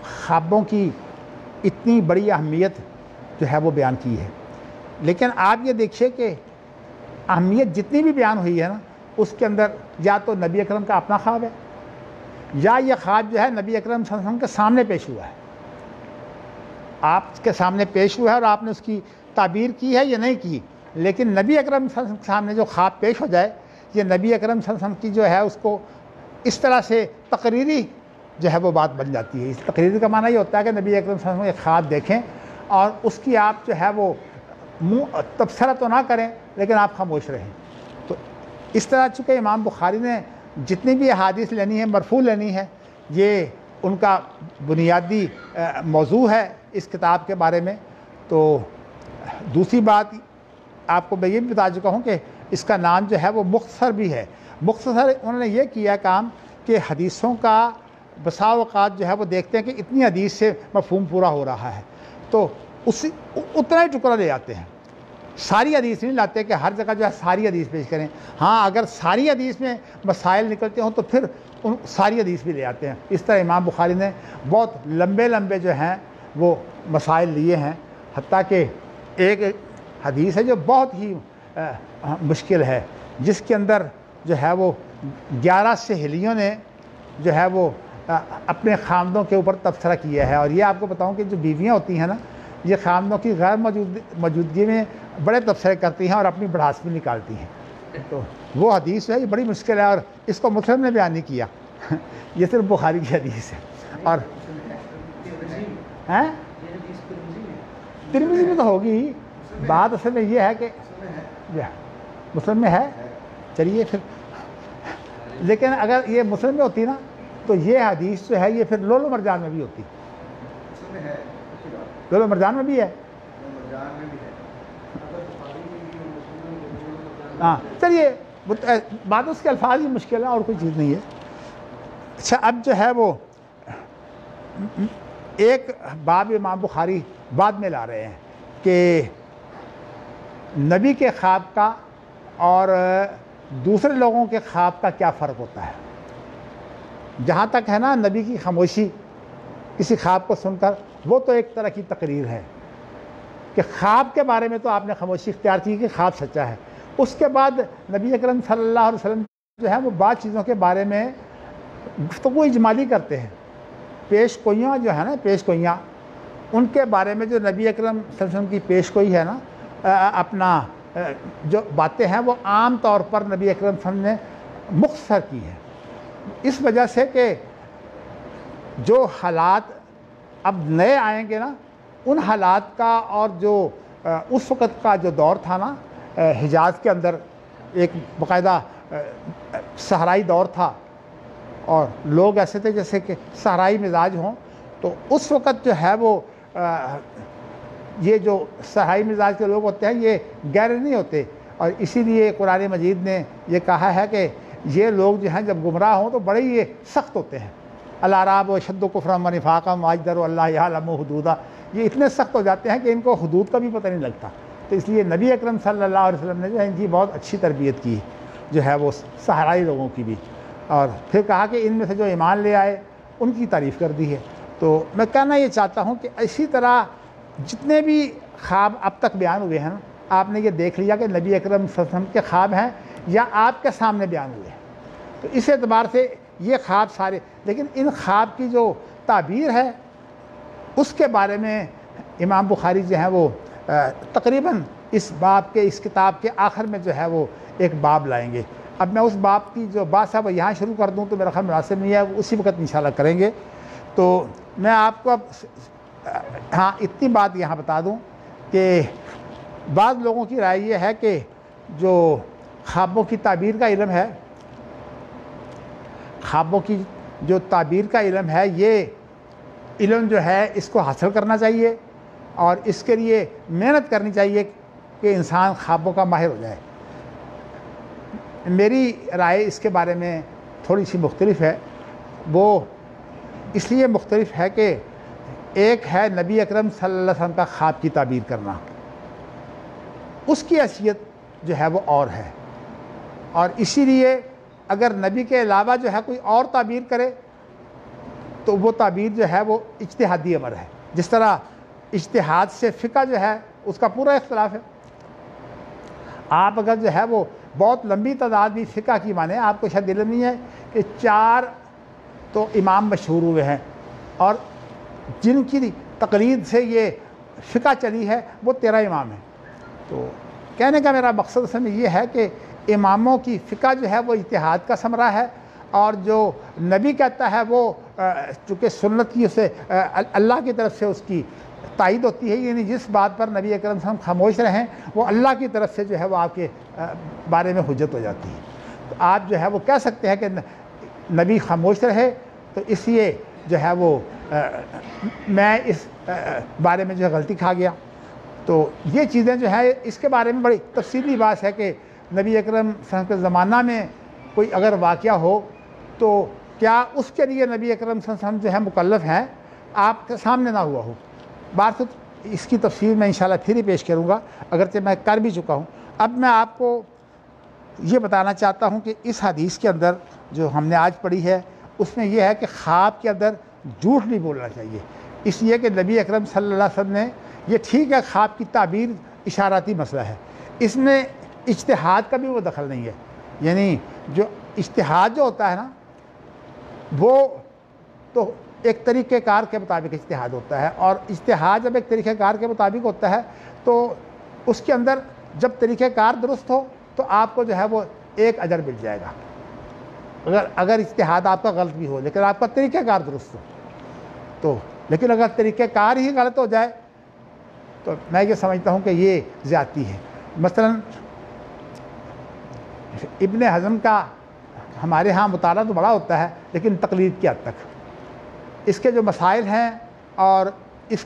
خوابوں کی اتنی بڑی اہمیت جو ہے وہ بیان کی ہے، لیکن آپ یہ دیکھیے کہ اہمیت جتنی بھی بیان ہوئی ہے نا، اس کے اندر یا تو نبی اکرم کا اپنا خواب ہے، یا یہ خواب جو ہے نبی اکرم صلی اللہ علیہ وسلم کے سامنے پیش ہوا ہے، آپ کے سامنے پیش ہوا ہے اور آپ نے اس کی تعبیر کی ہے یا نہیں کی، لیکن نبی اکرم صلی اللہ علیہ وسلم کے سامنے جو خواب پیش ہو جائے، یہ نبی اکرم صلی اللہ علیہ وسلم کی جو ہے اس کو اس طرح سے تقریری جو ہے وہ بات بن جاتی ہے۔ اس تقریری کا معنی یہ ہوتا ہے کہ نبی اکرم صلی اللہ علیہ وسلم ایک خواب دیکھیں اور اس کی آپ جو ہے وہ تبصرہ تو نہ کریں، لیکن آپ خاموش رہیں۔ تو اس طرح چونکہ امام بخاری نے جتنی بھی احادیث لینی ہے مرفوع لینی ہے، یہ ان کا بنیادی موضوع ہے اس کتاب کے بارے میں۔ تو دوسری بات آپ کو میں یہ بھی بتا چکا ہوں کہ اس کا نام جو ہے وہ مختصر بھی ہے۔ مختصر انہوں نے یہ کیا کام کہ حدیثوں کا بسا اوقات جو ہے وہ دیکھتے ہیں کہ اتنی حدیث سے مفہوم پورا ہو رہا ہے، تو اتنا ہی ٹکڑا لے آتے ہیں، ساری حدیث نہیں لاتے کہ ہر جگہ جو ہے ساری حدیث پیش کریں۔ ہاں اگر ساری حدیث میں مسائل نکلتے ہوں تو پھر ساری حدیث بھی لے آتے ہیں۔ اس طرح امام بخاری نے بہت لمبے لمبے جو ہیں وہ مسائل لیے ہیں، حتیٰ کہ ایک حدیث ہے جو بہت ہی مشکل ہے، جس کے اندر جو ہے وہ 11 سہیلیوں نے جو ہے وہ اپنے خامدوں کے اوپر تبصرہ کیا ہے، اور یہ آپ کو بتاؤں کہ جو بیویاں ہوتی ہیں نا، یہ خامدوں کی غیر موجودگی میں بڑے تبصرے کرتی ہیں اور اپنی بڑھاس بھی نکالتی ہیں۔ تو وہ حدیث ہے، یہ بڑی مشکل ہے، اور اس کو مسلم نے بیان نہیں کیا، یہ صرف بخاری کی حدیث ہے۔ اور ترمذی میں تو ہوگی، بات اصل میں یہ ہے کہ مسلم میں ہے، چلیے پھر، لیکن اگر یہ مسلم میں ہوتی نا تو یہ حدیث جو ہے یہ پھر لولو مرجان میں بھی ہوتی، لولو مرجان میں بھی ہے۔ ہاں چلیے، بات اس کے الفاظ ہی مشکل ہے اور کوئی چیز نہیں ہے۔ اچھا، اب جو ہے وہ ایک باب امام بخاری بعد میں لا رہے ہیں کہ نبی کے خواب کا اور دوسرے لوگوں کے خواب کا کیا فرق ہوتا ہے۔ جہاں تک ہے نا نبی کی خاموشی کسی خواب کو سن کر، وہ تو ایک طرح کی تقریر ہے کہ خواب کے بارے میں تو آپ نے خاموشی اختیار کی کہ خواب سچا ہے۔ اس کے بعد نبی اکرم صلی اللہ علیہ وسلم جو ہے وہ بعض چیزوں کے بارے میں گفتگو اجمالی کرتے ہیں، پیش گوئیاں جو ہے نا، پیش گوئیاں، ان کے بارے میں جو نبی اکرم صلی اللہ علیہ وسلم کی پیش گوئی ہے نا، اپنا جو باتیں ہیں وہ عام طور پر نبی اکرم صلی اللہ علیہ وسلم نے مختصر کی ہے، اس وجہ سے کہ جو حالات اب نئے آئیں گے نا، ان حالات کا اور جو اس وقت کا جو دور تھا نا، حجاز کے اندر ایک باقاعدہ صحرائی دور تھا، اور لوگ ایسے تھے جیسے کہ صحرائی مزاج ہوں، تو اس وقت جو ہے وہ یہ جو صحرائی مزاج کے لوگ ہوتے ہیں یہ گہرے نہیں ہوتے، اور اسی لیے قرآن مجید نے یہ کہا ہے کہ یہ لوگ جو ہیں جب گمراہ ہوں تو بڑے یہ سخت ہوتے ہیں، الاعراب و شد و کفرا و نفاقا واجدر اللہ یعلم حدودہ، یہ اتنے سخت ہو جاتے ہیں کہ ان کو حدود کا بھی پتہ نہیں لگتا. تو اس لیے نبی اکرم صلی اللہ علیہ وسلم نے جو ہے ان کی بہت اچھی تربیت کی جو ہے وہ صحرائی لوگوں کی بھی، اور پھر کہا کہ ان میں سے جو ایمان لے آئے ان کی تعریف کر دی ہے. تو میں کہنا یہ چاہتا ہوں کہ اسی طرح جتنے بھی خواب اب تک بیان ہوئے ہیں، آپ نے یہ دیکھ لیا کہ نبی اکرم صلی اللہ علیہ وسلم کے خواب ہیں یا آپ کے سامنے بیان ہوئے ہیں. تو اس اعتبار سے یہ خواب سارے، لیکن ان خواب کی جو تعبیر ہے اس کے بارے میں امام بخاری جو ہیں وہ تقریباً اس باب کے، اس کتاب کے آخر میں جو ہے وہ ایک باب لائیں گے. اب میں اس باب کی جو بات ہے وہ یہاں شروع کر دوں تو میرا خیال مناسب نہیں ہے، اسی وقت انشاءاللہ کریں گے. تو میں آپ کو اب ہاں اتنی بات یہاں بتا دوں کہ بعض لوگوں کی رائے یہ ہے کہ جو خوابوں کی تعبیر کا علم ہے، خوابوں کی جو تعبیر کا علم ہے، یہ علم جو ہے اس کو حاصل کرنا چاہیے اور اس کے لیے محنت کرنی چاہیے کہ انسان خوابوں کا ماہر ہو جائے. میری رائے اس کے بارے میں تھوڑی سی مختلف ہے. وہ اس لیے مختلف ہے کہ ایک ہے نبی اکرم صلی اللہ علیہ وسلم کا خواب کی تعبیر کرنا، اس کی حیثیت جو ہے وہ اور ہے، اور اسی لیے اگر نبی کے علاوہ جو ہے کوئی اور تعبیر کرے تو وہ تعبیر جو ہے وہ اجتہادی امر ہے. جس طرح اجتہاد سے فقہ جو ہے اس کا پورا اختلاف ہے. آپ اگر جو ہے وہ بہت لمبی تعداد بھی فقہ کی مانیں، آپ کو شاید علم نہیں ہے کہ 4 تو امام مشہور ہوئے ہیں اور جن کی تقلید سے یہ فقہ چلی ہے وہ 13 امام ہیں. تو کہنے کا میرا مقصد اصل میں یہ ہے کہ اماموں کی فقہ جو ہے وہ اجتہاد کا ثمرہ ہے، اور جو نبی کہتا ہے وہ چونکہ سنت کی اسے اللہ کی طرف سے اس کی تائید ہوتی ہے، یعنی جس بات پر نبی اکرم صلی اللہ علیہ وسلم خاموش رہیں وہ اللہ کی طرف سے جو ہے وہ آپ کے بارے میں حجت ہو جاتی ہے. تو آپ جو ہے وہ کہہ سکتے ہیں کہ نبی خاموش رہے، تو اس لیے جو ہے وہ میں اس بارے میں جو ہے غلطی کھا گیا. تو یہ چیزیں جو ہے اس کے بارے میں بڑی تفصیلی بات ہے کہ نبی اکرم صلی اللہ علیہ وسلم کے زمانہ میں کوئی اگر واقعہ ہو تو کیا اس کے لیے نبی اکرم صلی اللہ علیہ وسلم جو ہے مکلف ہیں، آپ کے سامنے نہ ہوا ہو. بات اس کی تفصیل میں انشاءاللہ پھر ہی پیش کروں گا، اگرچہ میں کر بھی چکا ہوں. اب میں آپ کو یہ بتانا چاہتا ہوں کہ اس حدیث کے اندر جو ہم نے آج پڑھی ہے اس میں یہ ہے کہ خواب کے اندر جھوٹ نہیں بولنا چاہیے، اس لیے کہ نبی اکرم صلی اللہ علیہ وسلم نے یہ ٹھیک ہے خواب کی تعبیر اشاراتی مسئلہ ہے، اس میں اجتہاد کا بھی وہ دخل نہیں ہے. یعنی جو اجتہاد جو ہوتا ہے نا وہ تو ایک طریقہ کار کے مطابق اجتہاد ہوتا ہے، اور اجتہاد جب ایک طریقہ کار کے مطابق ہوتا ہے تو اس کے اندر جب طریقہ کار درست ہو تو آپ کو جو ہے وہ ایک اجر مل جائے گا، اگر اجتہاد آپ کا غلط بھی ہو لیکن آپ کا طریقہ کار درست ہو تو. لیکن اگر طریقہ کار ہی غلط ہو جائے تو میں یہ سمجھتا ہوں کہ یہ زیادتی ہے. مثلا ابن حزم کا ہمارے ہاں مطالعہ تو بڑا ہوتا ہے لیکن تقلید کی حد تک، اس کے جو مسائل ہیں اور اس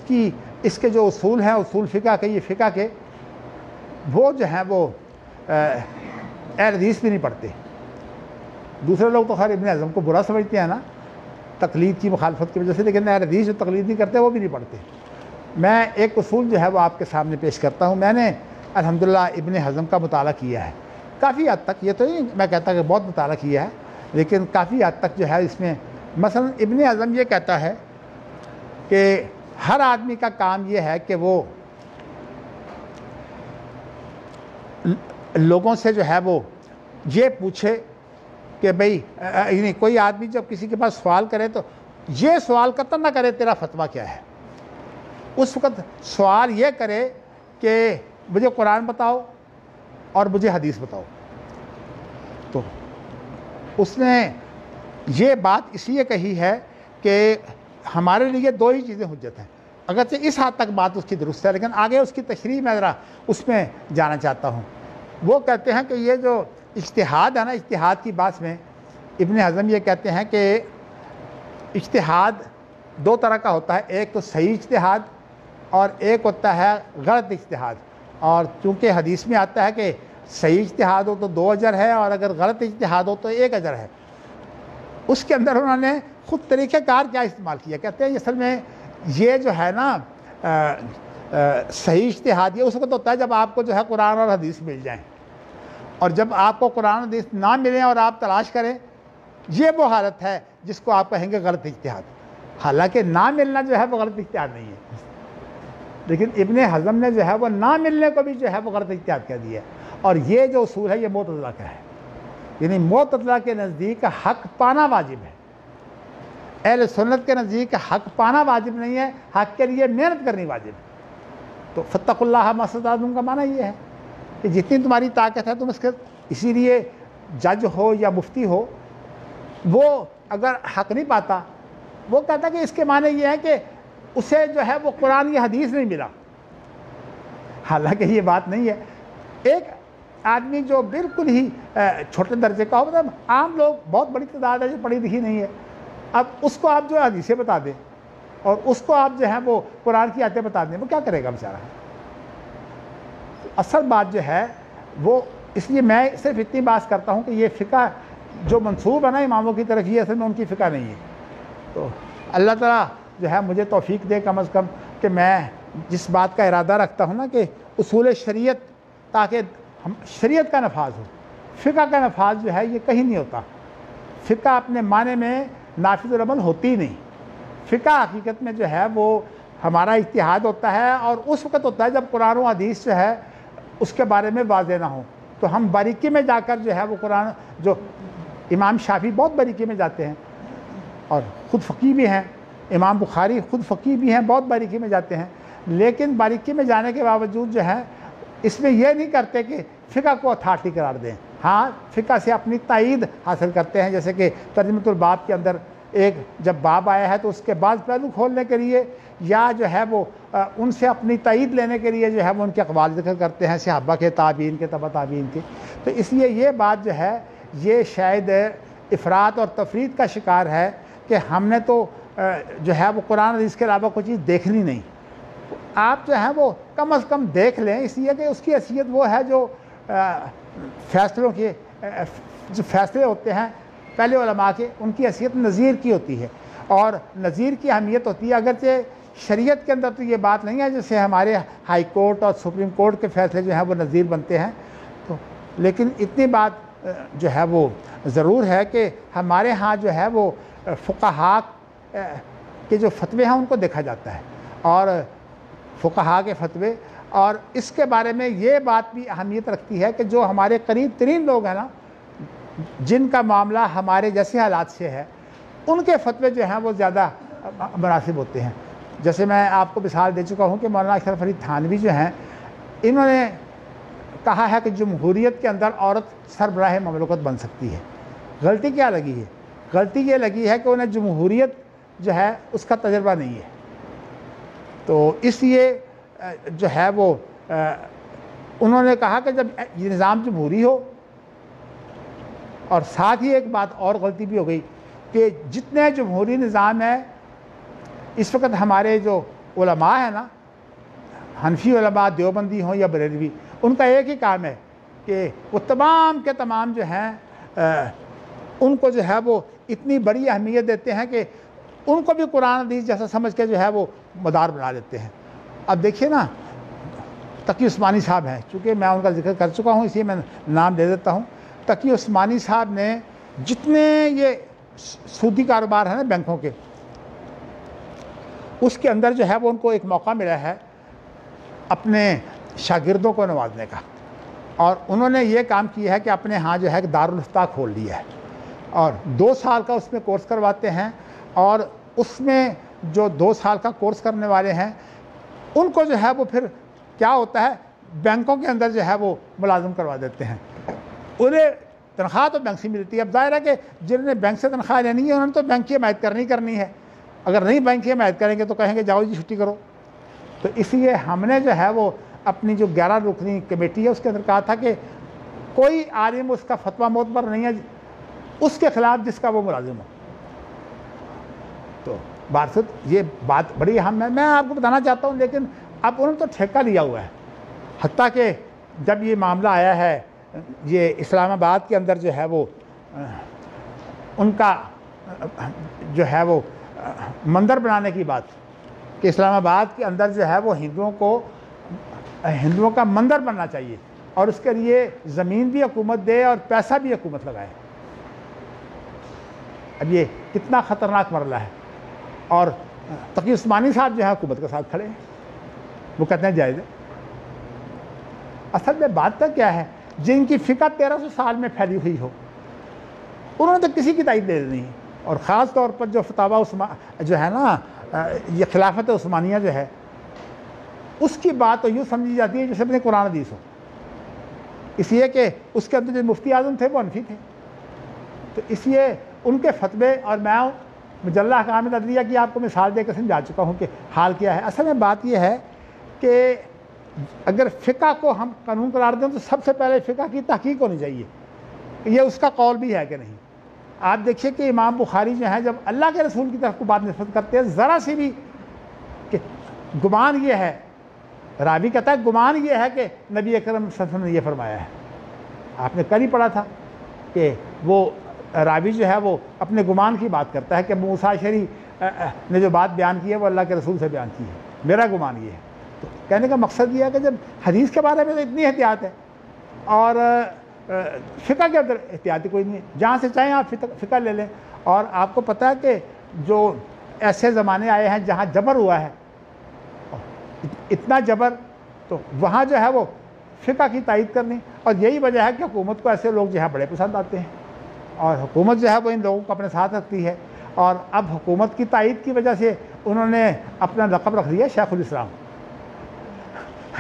کے جو اصول ہیں، اصول فقہ کے، یہ فقہ کے، وہ جو ہیں وہ اہل حدیث بھی نہیں پڑھتے. دوسرے لوگ تو خیر ابن حزم کو برا سمجھتے ہیں نا تقلید کی مخالفت کی وجہ سے، لیکن اہل حدیث جو تقلید نہیں کرتے وہ بھی نہیں پڑھتے. میں ایک اصول جو ہے وہ آپ کے سامنے پیش کرتا ہوں. میں نے الحمدللہ ابن حزم کا مطالعہ کیا ہے کافی حد تک، یہ تو نہیں میں کہتا کہ بہت مطالعہ کیا ہے لیکن کافی حد تک جو ہے اس میں. مثلا ابن حزم یہ کہتا ہے کہ ہر آدمی کا کام یہ ہے کہ وہ لوگوں سے جو ہے وہ یہ پوچھے کہ بھئی یعنی کوئی آدمی جب کسی کے پاس سوال کرے تو یہ سوال قطعاً نہ کرے تیرا فتویٰ کیا ہے، اس وقت سوال یہ کرے کہ مجھے قرآن بتاؤ اور مجھے حدیث بتاؤ. تو اس نے یہ بات اس لیے کہی ہے کہ ہمارے لیے 2 ہی چیزیں حجت ہیں، اگرچہ اس حد تک بات اس کی درست ہے لیکن آگے اس کی تشریح میں ذرا اس میں جانا چاہتا ہوں. وہ کہتے ہیں کہ یہ جو اجتہاد ہے نا، اجتہاد کی بات میں ابن حزم یہ کہتے ہیں کہ اجتہاد 2 طرح کا ہوتا ہے، ایک تو صحیح اجتہاد اور ایک ہوتا ہے غلط اجتہاد. اور چونکہ حدیث میں آتا ہے کہ صحیح اجتہاد ہو تو 2 اجر ہے اور اگر غلط اجتہاد ہو تو 1 اجر ہے. اس کے اندر انہوں نے خود طریقہ کار کیا استعمال کیا، کہتے ہیں اصل میں یہ جو ہے نا صحیح اجتہاد یہ اس وقت ہوتا ہے جب آپ کو جو ہے قرآن اور حدیث مل جائیں، اور جب آپ کو قرآن اور حدیث نہ ملیں اور آپ تلاش کریں، یہ وہ حالت ہے جس کو آپ کہیں گے غلط اجتہاد۔ حالانکہ نہ ملنا جو ہے وہ غلط اجتہاد نہیں ہے، لیکن ابن حزم نے جو ہے وہ نہ ملنے کو بھی جو ہے وہ غلط اجتہاد کہہ دیا، اور یہ جو اصول ہے یہ معتزلہ کا ہے، یعنی معتزلہ کے نزدیک حق پانا واجب ہے، اہل سنت کے نزدیک حق پانا واجب نہیں ہے، حق کے لیے محنت کرنی واجب ہے۔ تو فاتقوا اللہ ما استطعتم کا معنی یہ ہے کہ جتنی تمہاری طاقت ہے تم اس کے، اسی لیے جج ہو یا مفتی ہو وہ اگر حق نہیں پاتا وہ کہتا کہ اس کے معنی یہ ہے کہ اسے جو ہے وہ قرآن یا حدیث نہیں ملا، حالانکہ یہ بات نہیں ہے۔ ایک آدمی جو بالکل ہی چھوٹے درجے کا ہو، مطلب عام لوگ بہت بڑی تعداد ہے جو پڑھی لکھی نہیں ہے، اب اس کو آپ جو حدیثیں بتا دیں اور اس کو آپ جو ہے وہ قرآن کی آیتیں بتا دیں، وہ کیا کرے گا بیچارہ؟ اصل بات جو ہے وہ، اس لیے میں صرف اتنی بات کرتا ہوں کہ یہ فقہ جو منسوب ہے نا اماموں کی طرف، یہ اصل میں ان کی فقہ نہیں ہے۔ تو اللہ تعالیٰ جو ہے مجھے توفیق دے کم از کم کہ میں جس بات کا ارادہ رکھتا ہوں نا کہ اصول شریعت، تاکہ شریعت کا نفاذ ہو، فقہ کا نفاذ جو ہے یہ کہیں نہیں ہوتا، فقہ اپنے معنی میں نافذ العمل ہوتی ہی نہیں، فقہ حقیقت میں جو ہے وہ ہمارا اجتہاد ہوتا ہے، اور اس وقت ہوتا ہے جب قرآن و حدیث جو ہے اس کے بارے میں واضح نہ ہو، تو ہم باریکی میں جا کر جو ہے وہ قرآن، جو امام شافعی بہت باریکی میں جاتے ہیں اور خود فقیہ بھی ہیں، امام بخاری خود فقیہ بھی ہیں، بہت باریکی میں جاتے ہیں، لیکن باریکی میں جانے کے باوجود جو ہے اس میں یہ نہیں کرتے کہ فقہ کو اتھارٹی قرار دیں، ہاں فقہ سے اپنی تائید حاصل کرتے ہیں، جیسے کہ ترجمۃ الباب کے اندر ایک جب باب آیا ہے تو اس کے بعد پہلو کھولنے کے لیے یا جو ہے وہ ان سے اپنی تائید لینے کے لیے جو ہے وہ ان کے اقوال ذکر کرتے ہیں، صحابہ کے، تابعین کے، تبع تابعین کے۔ تو اس لیے یہ بات جو ہے یہ شاید افراط اور تفرید کا شکار ہے کہ ہم نے تو جو ہے وہ قرآن حدیث کے علاوہ کوئی چیز دیکھنی نہیں۔ آپ جو ہے وہ کم از کم دیکھ لیں، اس لیے کہ اس کی حیثیت وہ ہے جو فیصلوں کے جو فیصلے ہوتے ہیں پہلے علماء کے، ان کی حیثیت نظیر کی ہوتی ہے، اور نظیر کی اہمیت ہوتی ہے۔ اگرچہ شریعت کے اندر تو یہ بات نہیں ہے جیسے ہمارے ہائی کورٹ اور سپریم کورٹ کے فیصلے جو ہیں وہ نظیر بنتے ہیں، تو لیکن اتنی بات جو ہے وہ ضرور ہے کہ ہمارے ہاں جو ہے وہ فقہاء کے جو فتوے ہیں ان کو دیکھا جاتا ہے، اور فقہاء کے فتوے، اور اس کے بارے میں یہ بات بھی اہمیت رکھتی ہے کہ جو ہمارے قریب ترین لوگ ہیں نا، جن کا معاملہ ہمارے جیسے حالات سے ہے، ان کے فتوے جو ہیں وہ زیادہ مناسب ہوتے ہیں۔ جیسے میں آپ کو مثال دے چکا ہوں کہ مولانا اشرف علی تھانوی جو ہیں، انہوں نے کہا ہے کہ جمہوریت کے اندر عورت سربراہ مملکت بن سکتی ہے۔ غلطی کیا لگی ہے؟ غلطی یہ لگی ہے کہ انہیں جمہوریت جو ہے اس کا تجربہ نہیں ہے، تو اس لیے جو ہے وہ انہوں نے کہا کہ جب یہ نظام جمہوری ہو، اور ساتھ ہی ایک بات اور غلطی بھی ہو گئی کہ جتنے جمہوری نظام ہیں اس وقت ہمارے جو علماء ہیں نا، حنفی علماء دیوبندی ہوں یا بریلوی، ان کا ایک ہی کام ہے کہ وہ تمام کے تمام جو ہیں ان کو جو ہے وہ اتنی بڑی اہمیت دیتے ہیں کہ ان کو بھی قرآن حدیث جیسا سمجھ کے جو ہے وہ مدار بنا لیتے ہیں۔ اب دیکھیے نا، تقی عثمانی صاحب ہیں، چونکہ میں ان کا ذکر کر چکا ہوں اس لیے میں نام دے دیتا ہوں۔ تقی عثمانی صاحب نے جتنے یہ سودی کاروبار ہیں نا بینکوں کے، اس کے اندر جو ہے وہ ان کو ایک موقع ملا ہے اپنے شاگردوں کو نوازنے کا، اور انہوں نے یہ کام کیا ہے کہ اپنے ہاں جو ہے ایک دارالافتاء کھول لیا ہے، اور 2 سال کا اس میں کورس کرواتے ہیں، اور اس میں جو 2 سال کا کورس کرنے والے ہیں ان کو جو ہے وہ پھر کیا ہوتا ہے، بینکوں کے اندر جو ہے وہ ملازم کروا دیتے ہیں۔ انہیں تنخواہ تو بینک سے ملتی ہے، اب ظاہر ہے کہ جنہوں نے بینک سے تنخواہ لینی ہے انہوں نے تو بینک کی حمایت کرنی ہے، اگر نہیں بینک کی حمایت کریں گے تو کہیں گے جاؤ جی چھٹی کرو۔ تو اس لیے ہم نے جو ہے وہ اپنی جو 11 رکنی کمیٹی ہے اس کے اندر کہا تھا کہ کوئی عالم اس کا فتویٰ معتبر نہیں ہے اس کے خلاف جس کا وہ ملازم ہو۔ تو بارست یہ بات بڑی اہم ہے، میں آپ کو بتانا چاہتا ہوں، لیکن اب انہوں نے تو ٹھیکہ لیا ہوا ہے، حتیٰ کہ جب یہ معاملہ آیا ہے یہ اسلام آباد کے اندر جو ہے وہ ان کا جو ہے وہ مندر بنانے کی بات کہ اسلام آباد کے اندر جو ہے وہ ہندوؤں کا مندر بننا چاہیے اور اس کے لیے زمین بھی حکومت دے اور پیسہ بھی حکومت لگائے. اب یہ کتنا خطرناک مرحلہ ہے. اور تقی عثمانی صاحب جو ہے حکومت کے ساتھ کھڑے ہیں, وہ کہتے ہیں جائز ہے. اصل میں بات تو کیا ہے, جن کی فقہ 1300 سال میں پھیلی ہوئی ہو انہوں نے تو کسی کی تائید دے دینی ہے. اور خاص طور پر جو فتاوی جو ہے نا یہ خلافت عثمانیہ جو ہے اس کی بات تو یوں سمجھی جاتی ہے جیسے اپنے قرآن حدیث ہو, اس لیے کہ اس کے اندر جو مفتی اعظم تھے وہ حنفی تھے. تو اس لیے ان کے فتوے, اور میں مجلہ احکام عدلیہ کی آپ کو مثال دے کے سمجھا چکا ہوں کہ حال کیا ہے. اصل میں بات یہ ہے کہ اگر فقہ کو ہم قانون قرار دیں تو سب سے پہلے فقہ کی تحقیق ہونی چاہیے یہ اس کا قول بھی ہے کہ نہیں. آپ دیکھیے کہ امام بخاری جو ہیں جب اللہ کے رسول کی طرف کو بات نسبت کرتے ہیں ذرا سی بھی کہ گمان یہ ہے, راوی کہتا ہے گمان یہ ہے کہ نبی اکرم صلی اللہ علیہ وسلم نے یہ فرمایا ہے. آپ نے کل ہی پڑھا تھا کہ وہ راوی جو ہے وہ اپنے گمان کی بات کرتا ہے کہ موسیٰ اشعری نے جو بات بیان کی ہے وہ اللہ کے رسول سے بیان کی ہے, میرا گمان یہ ہے. تو کہنے کا مقصد یہ ہے کہ جب حدیث کے بارے میں تو اتنی احتیاط ہے اور فقہ کے اندر احتیاطی کوئی نہیں ہے, جہاں سے چاہیں آپ فقہ لے لیں. اور آپ کو پتہ ہے کہ جو ایسے زمانے آئے ہیں جہاں جبر ہوا ہے, اتنا جبر, تو وہاں جو ہے وہ فقہ کی تائید کرنی. اور یہی وجہ ہے کہ حکومت کو ایسے لوگ جو ہے بڑے پسند آتے ہیں اور حکومت جو ہے وہ ان لوگوں کو اپنے ساتھ رکھتی ہے. اور اب حکومت کی تائید کی وجہ سے انہوں نے اپنا لقب رکھ دیا شیخ الاسلام.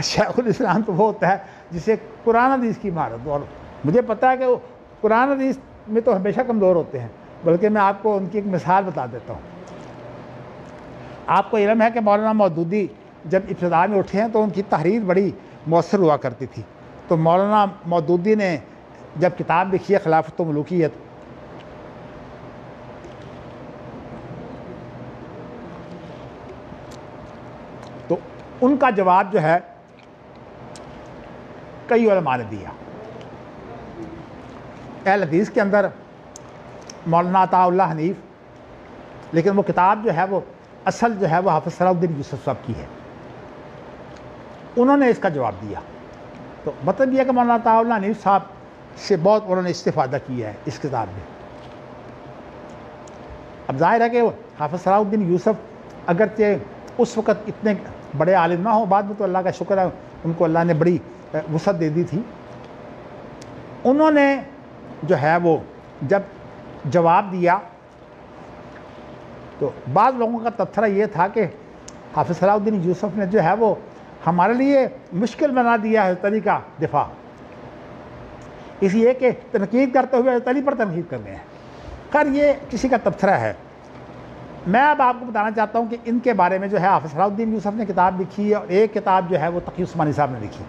شیخ الاسلام تو وہ ہوتا ہے جسے قرآن حدیث کی مہارت, اور مجھے پتہ ہے کہ وہ قرآن حدیث میں تو ہمیشہ کمزور ہوتے ہیں. بلکہ میں آپ کو ان کی ایک مثال بتا دیتا ہوں. آپ کو علم ہے کہ مولانا مودودی جب ابتدا میں اٹھے ہیں تو ان کی تحریر بڑی مؤثر ہوا کرتی تھی. تو مولانا مودودی نے جب کتاب لکھی ہے خلافت و ملوکیت, تو ان کا جواب جو ہے کئی علماء نے دیا. اہل حدیث کے اندر مولانا عطاء اللہ حنیف, لیکن وہ کتاب جو ہے وہ اصل جو ہے وہ حافظ صلاح الدین یوسف صاحب کی ہے, انہوں نے اس کا جواب دیا. تو مطلب یہ کہ مولانا عطاء اللہ حنیف صاحب سے بہت انہوں نے استفادہ کیا ہے اس کتاب میں. اب ظاہر ہے کہ حافظ صلاح الدین یوسف اگرچہ اس وقت اتنے بڑے عالم نہ ہوں, بعد میں تو اللہ کا شکر ہے ان کو اللہ نے بڑی وسعت دے دی تھی. انہوں نے جو ہے وہ جب جواب دیا تو بعض لوگوں کا تبصرہ یہ تھا کہ حافظ صلاح الدین یوسف نے جو ہے وہ ہمارے لیے مشکل بنا دیا ہے طریقہ دفاع, اس لیے کہ تنقید کرتے ہوئے علی پر تنقید کر رہے ہیں. خیر یہ کسی کا تبصرہ ہے. میں اب آپ کو بتانا چاہتا ہوں کہ ان کے بارے میں جو ہے حافظ صلاح الدین یوسف نے کتاب لکھی ہے, اور ایک کتاب جو ہے وہ تقی عثمانی صاحب نے لکھی.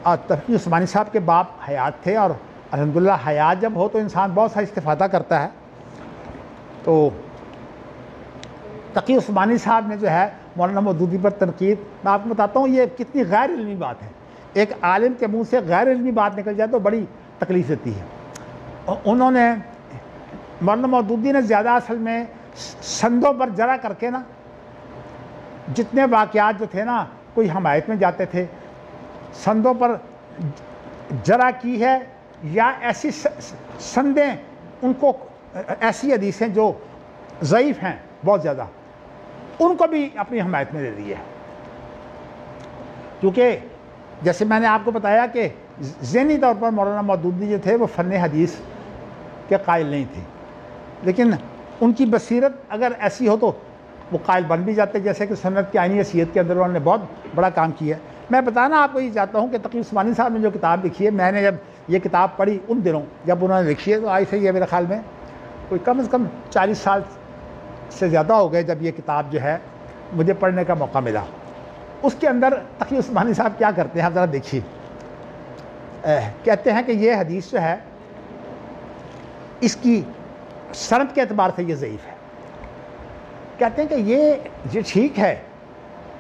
اور تقی عثمانی صاحب کے باپ حیات تھے, اور الحمدللہ حیات جب ہو تو انسان بہت سا استفادہ کرتا ہے. تو تقی عثمانی صاحب نے جو ہے مولانا مودودی پر تنقید, میں آپ کو بتاتا ہوں یہ کتنی غیر علمی بات ہے. ایک عالم کے منہ سے غیر علمی بات نکل جائے تو بڑی تکلیف دیتی ہے. انہوں نے مولانا مودودی نے زیادہ اصل میں سندوں پر جرا کر کے نا جتنے واقعات جو تھے نا, کوئی حمایت میں جاتے تھے, سندوں پر جرا کی ہے, یا ایسی سندیں ان کو ایسی حدیثیں جو ضعیف ہیں بہت زیادہ, ان کو بھی اپنی حمایت میں دے دی ہے. کیونکہ جیسے میں نے آپ کو بتایا کہ ذہنی طور پر مولانا مودودی جو تھے وہ فن حدیث کے قائل نہیں تھے, لیکن ان کی بصیرت اگر ایسی ہو تو وہ قائل بن بھی جاتے, جیسے کہ سنت کی آئینی حیثیت کے اندر انہوں نے بہت بڑا کام کیا. میں بتانا آپ کو یہ چاہتا ہوں کہ تقی عثمانی صاحب نے جو کتاب لکھی ہے, میں نے جب یہ کتاب پڑھی ان دنوں جب انہوں نے لکھی ہے, تو آج سے یہ میرے خیال میں کوئی کم از کم 40 سال سے زیادہ ہو گئے جب یہ کتاب جو ہے مجھے پڑھنے کا موقع ملا. اس کے اندر تقی عثمانی صاحب کیا کرتے ہیں آپ ذرا دیکھیے. کہتے ہیں کہ یہ حدیث جو ہے اس کی سند کے اعتبار سے یہ ضعیف ہے. کہتے ہیں کہ یہ ٹھیک ہے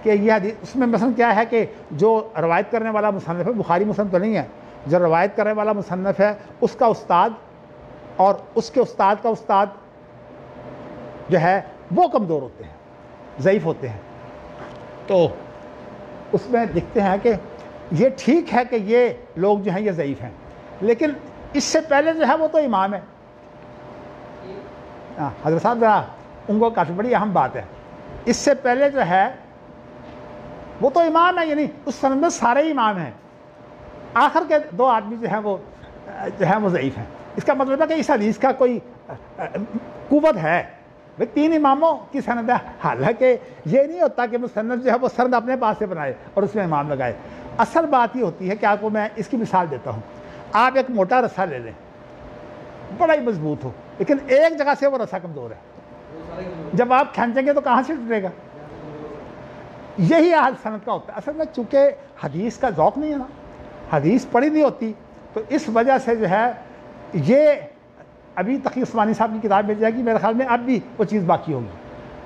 کہ یہ حدیث, اس میں مثلا کیا ہے کہ جو روایت کرنے والا مصنف ہے, بخاری مصنف تو نہیں ہے, جو روایت کرنے والا مصنف ہے اس کا استاد اور اس کے استاد کا استاد جو ہے وہ کمزور ہوتے ہیں، ضعیف ہوتے ہیں۔ تو اس میں لکھتے ہیں کہ یہ ٹھیک ہے کہ یہ لوگ جو ہیں یہ ضعیف ہیں، لیکن اس سے پہلے جو ہے وہ تو امام ہے۔ حضرت صاحب ذرا ان کو کافی بڑی اہم بات ہے، اس سے پہلے جو ہے وہ تو امام ہے، یعنی اس سند میں سارے امام ہیں، آخر کے 2 آدمی جو ہیں وہ ضعیف ہیں۔ اس کا مطلب ہے کہ اس حدیث کا کوئی قوت ہے، 3 اماموں کی سند ہے۔ حالانکہ یہ نہیں ہوتا کہ مصنف جو ہے وہ سند اپنے پاس سے بنائے اور اس میں امام لگائے۔ اصل بات یہ ہوتی ہے کہ آپ کو میں اس کی مثال دیتا ہوں۔ آپ ایک موٹا رسہ لے لیں، بڑا ہی مضبوط ہو، لیکن ایک جگہ سے وہ رسہ کمزور ہے، جب آپ کھینچیں گے تو کہاں سے ٹوٹے گا؟ یہی حال سند کا ہوتا ہے۔ اصل میں چونکہ حدیث کا ذوق نہیں ہے نا، حدیث پڑھی نہیں ہوتی، تو اس وجہ سے جو ہے یہ ابھی تقی عثمانی صاحب کی کتاب مل جائے گی، میرے خیال میں اب بھی وہ چیز باقی ہوگی۔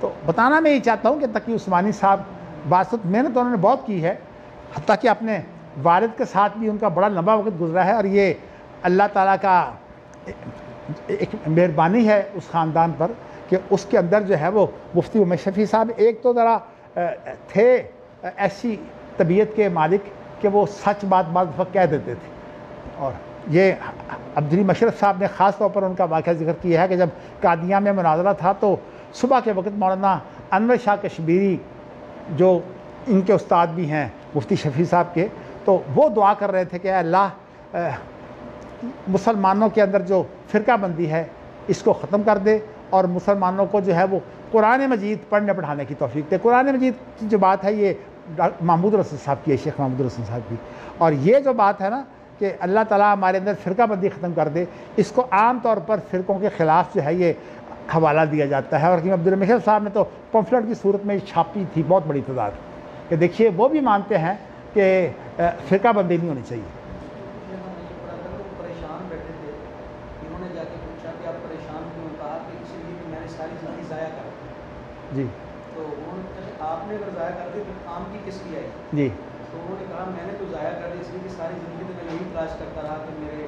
تو بتانا میں یہ چاہتا ہوں کہ تقی عثمانی صاحب باسط محنت انہوں نے بہت کی ہے، حتیٰ کہ اپنے والد کے ساتھ بھی ان کا بڑا لمبا وقت گزرا ہے، اور یہ اللہ تعالیٰ کا ایک مہربانی ہے اس خاندان پر کہ اس کے اندر جو ہے وہ مفتی عمر شفیع صاحب ایک تو ذرا تھے ایسی طبیعت کے مالک کہ وہ سچ بات بعض وقت کہہ دیتے تھے۔ اور یہ عبدالعلی مشرف صاحب نے خاص طور پر ان کا واقعہ ذکر کیا ہے کہ جب قادیاں میں مناظرہ تھا تو صبح کے وقت مولانا انور شاہ کشمیری جو ان کے استاد بھی ہیں مفتی شفیع صاحب کے، تو وہ دعا کر رہے تھے کہ اے اللہ مسلمانوں کے اندر جو فرقہ بندی ہے اس کو ختم کر دے، اور مسلمانوں کو جو ہے وہ قرآن مجید پڑھنے پڑھانے کی توفیق دے۔ قرآن مجید کی جو بات ہے یہ محمود رسول صاحب کی ہے، شیخ محمود رسول صاحب کی، اور یہ جو بات ہے نا کہ اللہ تعالیٰ ہمارے اندر فرقہ بندی ختم کر دے، اس کو عام طور پر فرقوں کے خلاف جو ہے یہ حوالہ دیا جاتا ہے۔ اور حکیم عبدالمشرف صاحب نے تو پمفلٹ کی صورت میں چھاپی تھی بہت بڑی تعداد، کہ دیکھیے وہ بھی مانتے ہیں کہ فرقہ بندی نہیں ہونی چاہیے۔ پریشان بیٹھے تھے، انہوں نے جا کے پوچھا کہ آپ پریشان کیوں؟ کہا کہ اس لیے کہ میں نے ساری زندگی ضائع کر دی۔ جی تو انہوں نے کہا کہ آپ نے اگر ضائع کر دی تو کام کی کس کی آئی؟ جی تو انہوں نے کہا میں نے تو ضائع کر دی اس لیے کہ ساری زندگی تو میں یہی تلاش کرتا رہا کہ میرے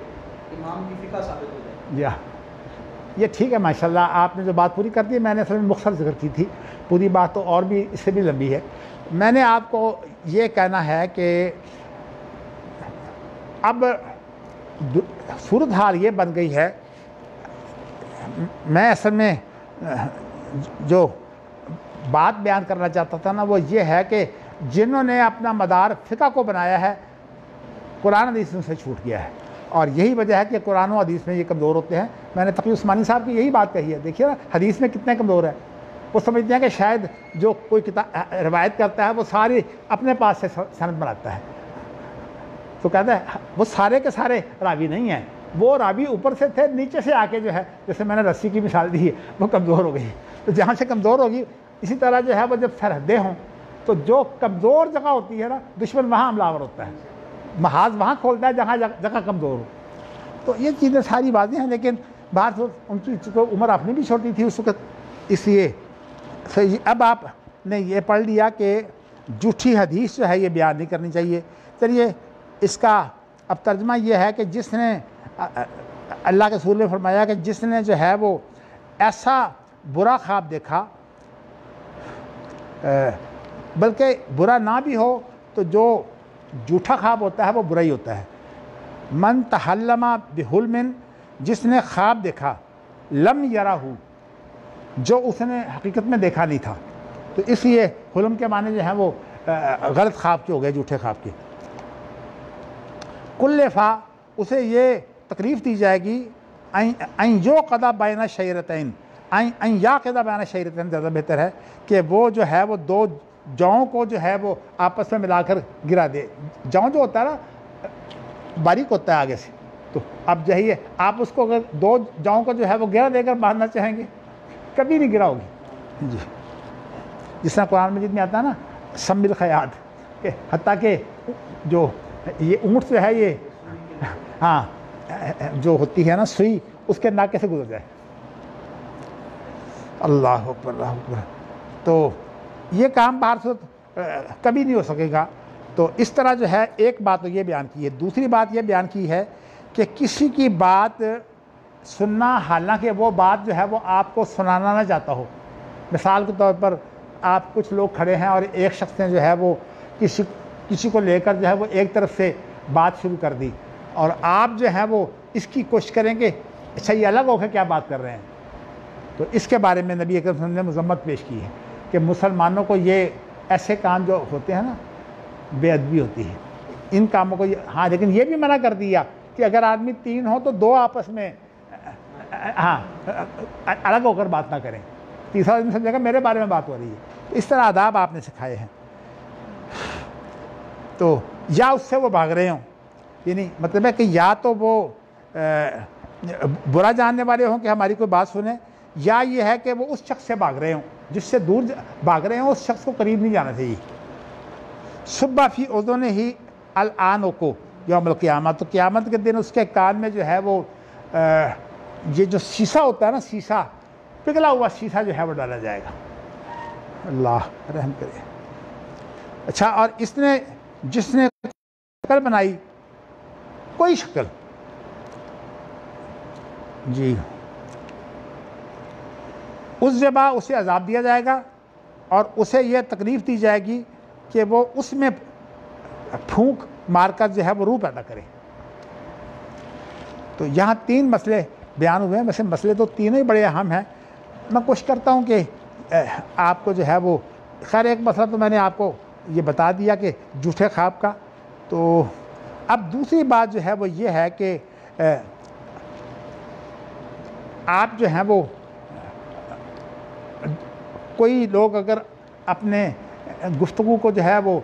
امام کی فقہ ثابت ہو جائے۔ جی یہ ٹھیک ہے، ماشاءاللہ آپ نے جو بات پوری کر دی، میں نے اصل میں مختصر ذکر کی تھی، پوری بات تو اور بھی اس سے بھی لمبی ہے۔ میں نے آپ کو یہ کہنا ہے کہ اب صورتحال یہ بن گئی ہے، میں اصل میں جو بات بیان کرنا چاہتا تھا نا وہ یہ ہے کہ جنہوں نے اپنا مدار فقہ کو بنایا ہے قرآن حدیث سے چھوٹ گیا ہے، اور یہی وجہ ہے کہ قرآن و حدیث میں یہ کمزور ہوتے ہیں۔ میں نے تقی عثمانی صاحب کی یہی بات کہی ہے، دیکھیے نا حدیث میں کتنے کمزور ہے۔ وہ سمجھتے ہیں کہ شاید جو کوئی کتاب روایت کرتا ہے وہ ساری اپنے پاس سے سند بناتا ہے، تو کہتا ہے وہ سارے کے سارے راوی نہیں ہیں، وہ راوی اوپر سے تھے، نیچے سے آ کے جو ہے جیسے میں نے رسی کی مثال دی ہے وہ کمزور ہو گئی، تو جہاں سے کمزور ہوگی اسی طرح جو ہے وہ جب سرحدیں ہوں تو جو کمزور جگہ ہوتی ہے نا دشمن وہاں حملہ آور ہوتا ہے، محاذ وہاں کھولتا ہے جہاں جگہ کمزور ہو۔ تو یہ چیزیں ساری باتیں ہیں، لیکن بات ان کی عمر اپنی بھی چھوٹی تھی اس وقت، اس لیے اب آپ نے یہ پڑھ لیا کہ جھوٹی حدیث جو ہے یہ بیان نہیں کرنی چاہیے۔ چلیے اس کا اب ترجمہ یہ ہے کہ جس نے اللہ کے رسول نے فرمایا کہ جس نے جو ہے وہ ایسا برا خواب دیکھا، بلکہ برا نہ بھی ہو تو جو جھوٹا خواب ہوتا ہے وہ برا ہی ہوتا ہے۔ من تحلم بحلم، جس نے خواب دیکھا، لم یرہ، جو اس نے حقیقت میں دیکھا نہیں تھا، تو اس لیے حلم کے معنی جو ہیں وہ غلط خواب کے ہو گئے، جھوٹے خواب کے۔ کلفا، اسے یہ تکلیف دی جائے گی، این یوقظ بین شیرتین، این یاقظ بین شیرتین زیادہ بہتر ہے کہ وہ جو ہے وہ 2 جاؤں کو جو ہے وہ آپس میں ملا کر گرا دے۔ جاؤں جو ہوتا ہے نا باریک ہوتا ہے آگے سے، تو اب جائیے آپ اس کو اگر 2 جاؤں کو جو ہے وہ گرا دے کر باندھنا چاہیں گے کبھی نہیں گرا ہوگی۔ جی جس طرح قرآن مجید میں آتا ہے نا سم الخیاط، کہ حتیٰ کہ جو یہ اونٹ جو ہے یہ ہاں جو ہوتی ہے نا سوئی اس کے ناکے سے گزر جائے۔ اللہ اکبر اللہ اکبر، تو یہ کام باہر سے کبھی نہیں ہو سکے گا۔ تو اس طرح جو ہے ایک بات تو یہ بیان کی ہے، دوسری بات یہ بیان کی ہے کہ کسی کی بات سننا حالانکہ وہ بات جو ہے وہ آپ کو سنانا نہ چاہتا ہو، مثال کے طور پر آپ کچھ لوگ کھڑے ہیں اور ایک شخص نے جو ہے وہ کسی کو لے کر جو ہے وہ ایک طرف سے بات شروع کر دی، اور آپ جو ہے وہ اس کی کوشش کریں کہ اچھا یہ الگ ہو کے کیا بات کر رہے ہیں، تو اس کے بارے میں نبی اکرم صلی اللہ علیہ وسلم نے مذمت پیش کی ہے کہ مسلمانوں کو یہ ایسے کام جو ہوتے ہیں نا، بے ادبی ہوتی ہے ان کاموں کو، ہاں لیکن یہ بھی منع کر دیا کہ اگر آدمی 3 ہو تو 2 آپس میں الگ ہو کر بات نہ کریں، تیسرا آدمی سمجھے گا میرے بارے میں بات ہو رہی ہے، تو اس طرح آداب آپ نے سکھائے ہیں۔ تو یا اس سے وہ بھاگ رہے ہوں، یعنی مطلب ہے کہ یا تو وہ برا جاننے والے ہوں کہ ہماری کوئی بات سنیں، یا یہ ہے کہ وہ اس شخص سے بھاگ رہے ہوں جس سے دور بھاگ رہے ہوں، اس شخص کو قریب نہیں جانا چاہیے۔ صبح فی اذنہ الآن کو یوم القیامہ، تو قیامت کے دن اس کے کان میں جو ہے وہ یہ جو شیشہ ہوتا ہے نا، شیشہ پگھلا ہوا شیشہ جو ہے وہ ڈالا جائے گا۔ اللہ رحم کرے۔ اچھا، اور جس نے شکل بنائی، کوئی شکل، جی، اس زبا اسے عذاب دیا جائے گا اور اسے یہ تکلیف دی جائے گی کہ وہ اس میں پھونک مار کر جو ہے وہ روح پیدا کرے۔ تو یہاں 3 مسئلے بیان ہوئے ہیں، ویسے مسئلے تو تینوں ہی بڑے اہم ہیں، میں کوشش کرتا ہوں کہ آپ کو جو ہے وہ، خیر ایک مسئلہ تو میں نے آپ کو یہ بتا دیا کہ جھوٹے خواب کا۔ تو اب دوسری بات جو ہے وہ یہ ہے کہ آپ جو ہیں وہ کوئی لوگ اگر اپنے گفتگو کو جو ہے وہ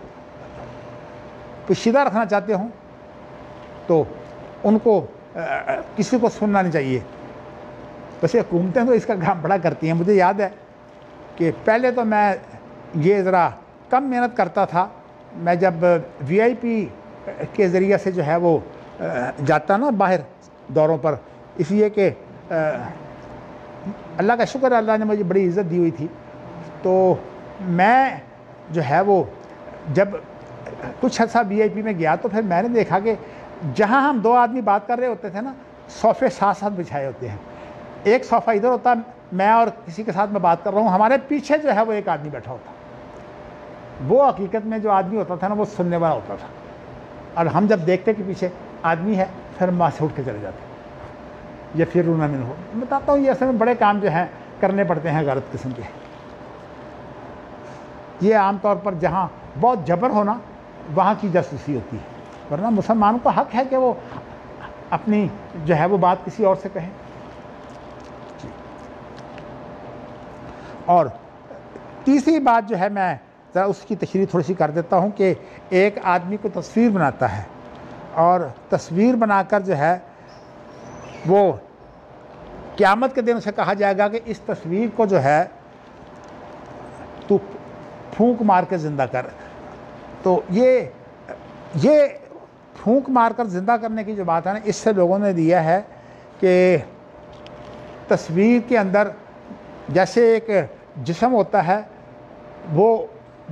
پوشیدہ رکھنا چاہتے ہوں تو ان کو کسی کو سننا نہیں چاہیے۔ ویسے حکومتیں تو اس کا کام بڑا کرتی ہیں۔ مجھے یاد ہے کہ پہلے تو میں یہ ذرا کم محنت کرتا تھا، میں جب VIP کے ذریعے سے جو ہے وہ جاتا نا باہر دوروں پر، اس لیے کہ اللہ کا شکر ہے، اللہ نے مجھے بڑی عزت دی ہوئی تھی، تو میں جو ہے وہ جب کچھ عرصہ VIP میں گیا تو پھر میں نے دیکھا کہ جہاں ہم 2 آدمی بات کر رہے ہوتے تھے نا، صوفے ساتھ ساتھ بچھائے ہوتے ہیں، ایک صوفہ ادھر ہوتا، میں اور کسی کے ساتھ میں بات کر رہا ہوں، ہمارے پیچھے جو ہے وہ ایک آدمی بیٹھا ہوتا، وہ حقیقت میں جو آدمی ہوتا تھا نا وہ سننے والا ہوتا تھا، اور ہم جب دیکھتے کہ پیچھے آدمی ہے پھر وہاں سے اٹھ کے چلے جاتے، یا پھر رونا من ہو۔ میں بتاتا ہوں یہ اصل میں بڑے کام جو ہیں کرنے پڑتے ہیں غلط قسم کے۔ یہ عام طور پر جہاں بہت جبر ہونا وہاں کی جاسوسی ہوتی ہے، ورنہ مسلمانوں کا حق ہے کہ وہ اپنی جو ہے وہ بات کسی اور سے کہیں۔ اور تیسری بات جو ہے میں ذرا اس کی تشریح تھوڑی سی کر دیتا ہوں کہ ایک آدمی کو تصویر بناتا ہے اور تصویر بنا کر جو ہے وہ قیامت کے دن اسے کہا جائے گا کہ اس تصویر کو جو ہے تو پھونک مار کے زندہ کر۔ تو یہ پھونک مار کر زندہ کرنے کی جو بات ہے نا، اس سے لوگوں نے دیا ہے کہ تصویر کے اندر جیسے ایک جسم ہوتا ہے وہ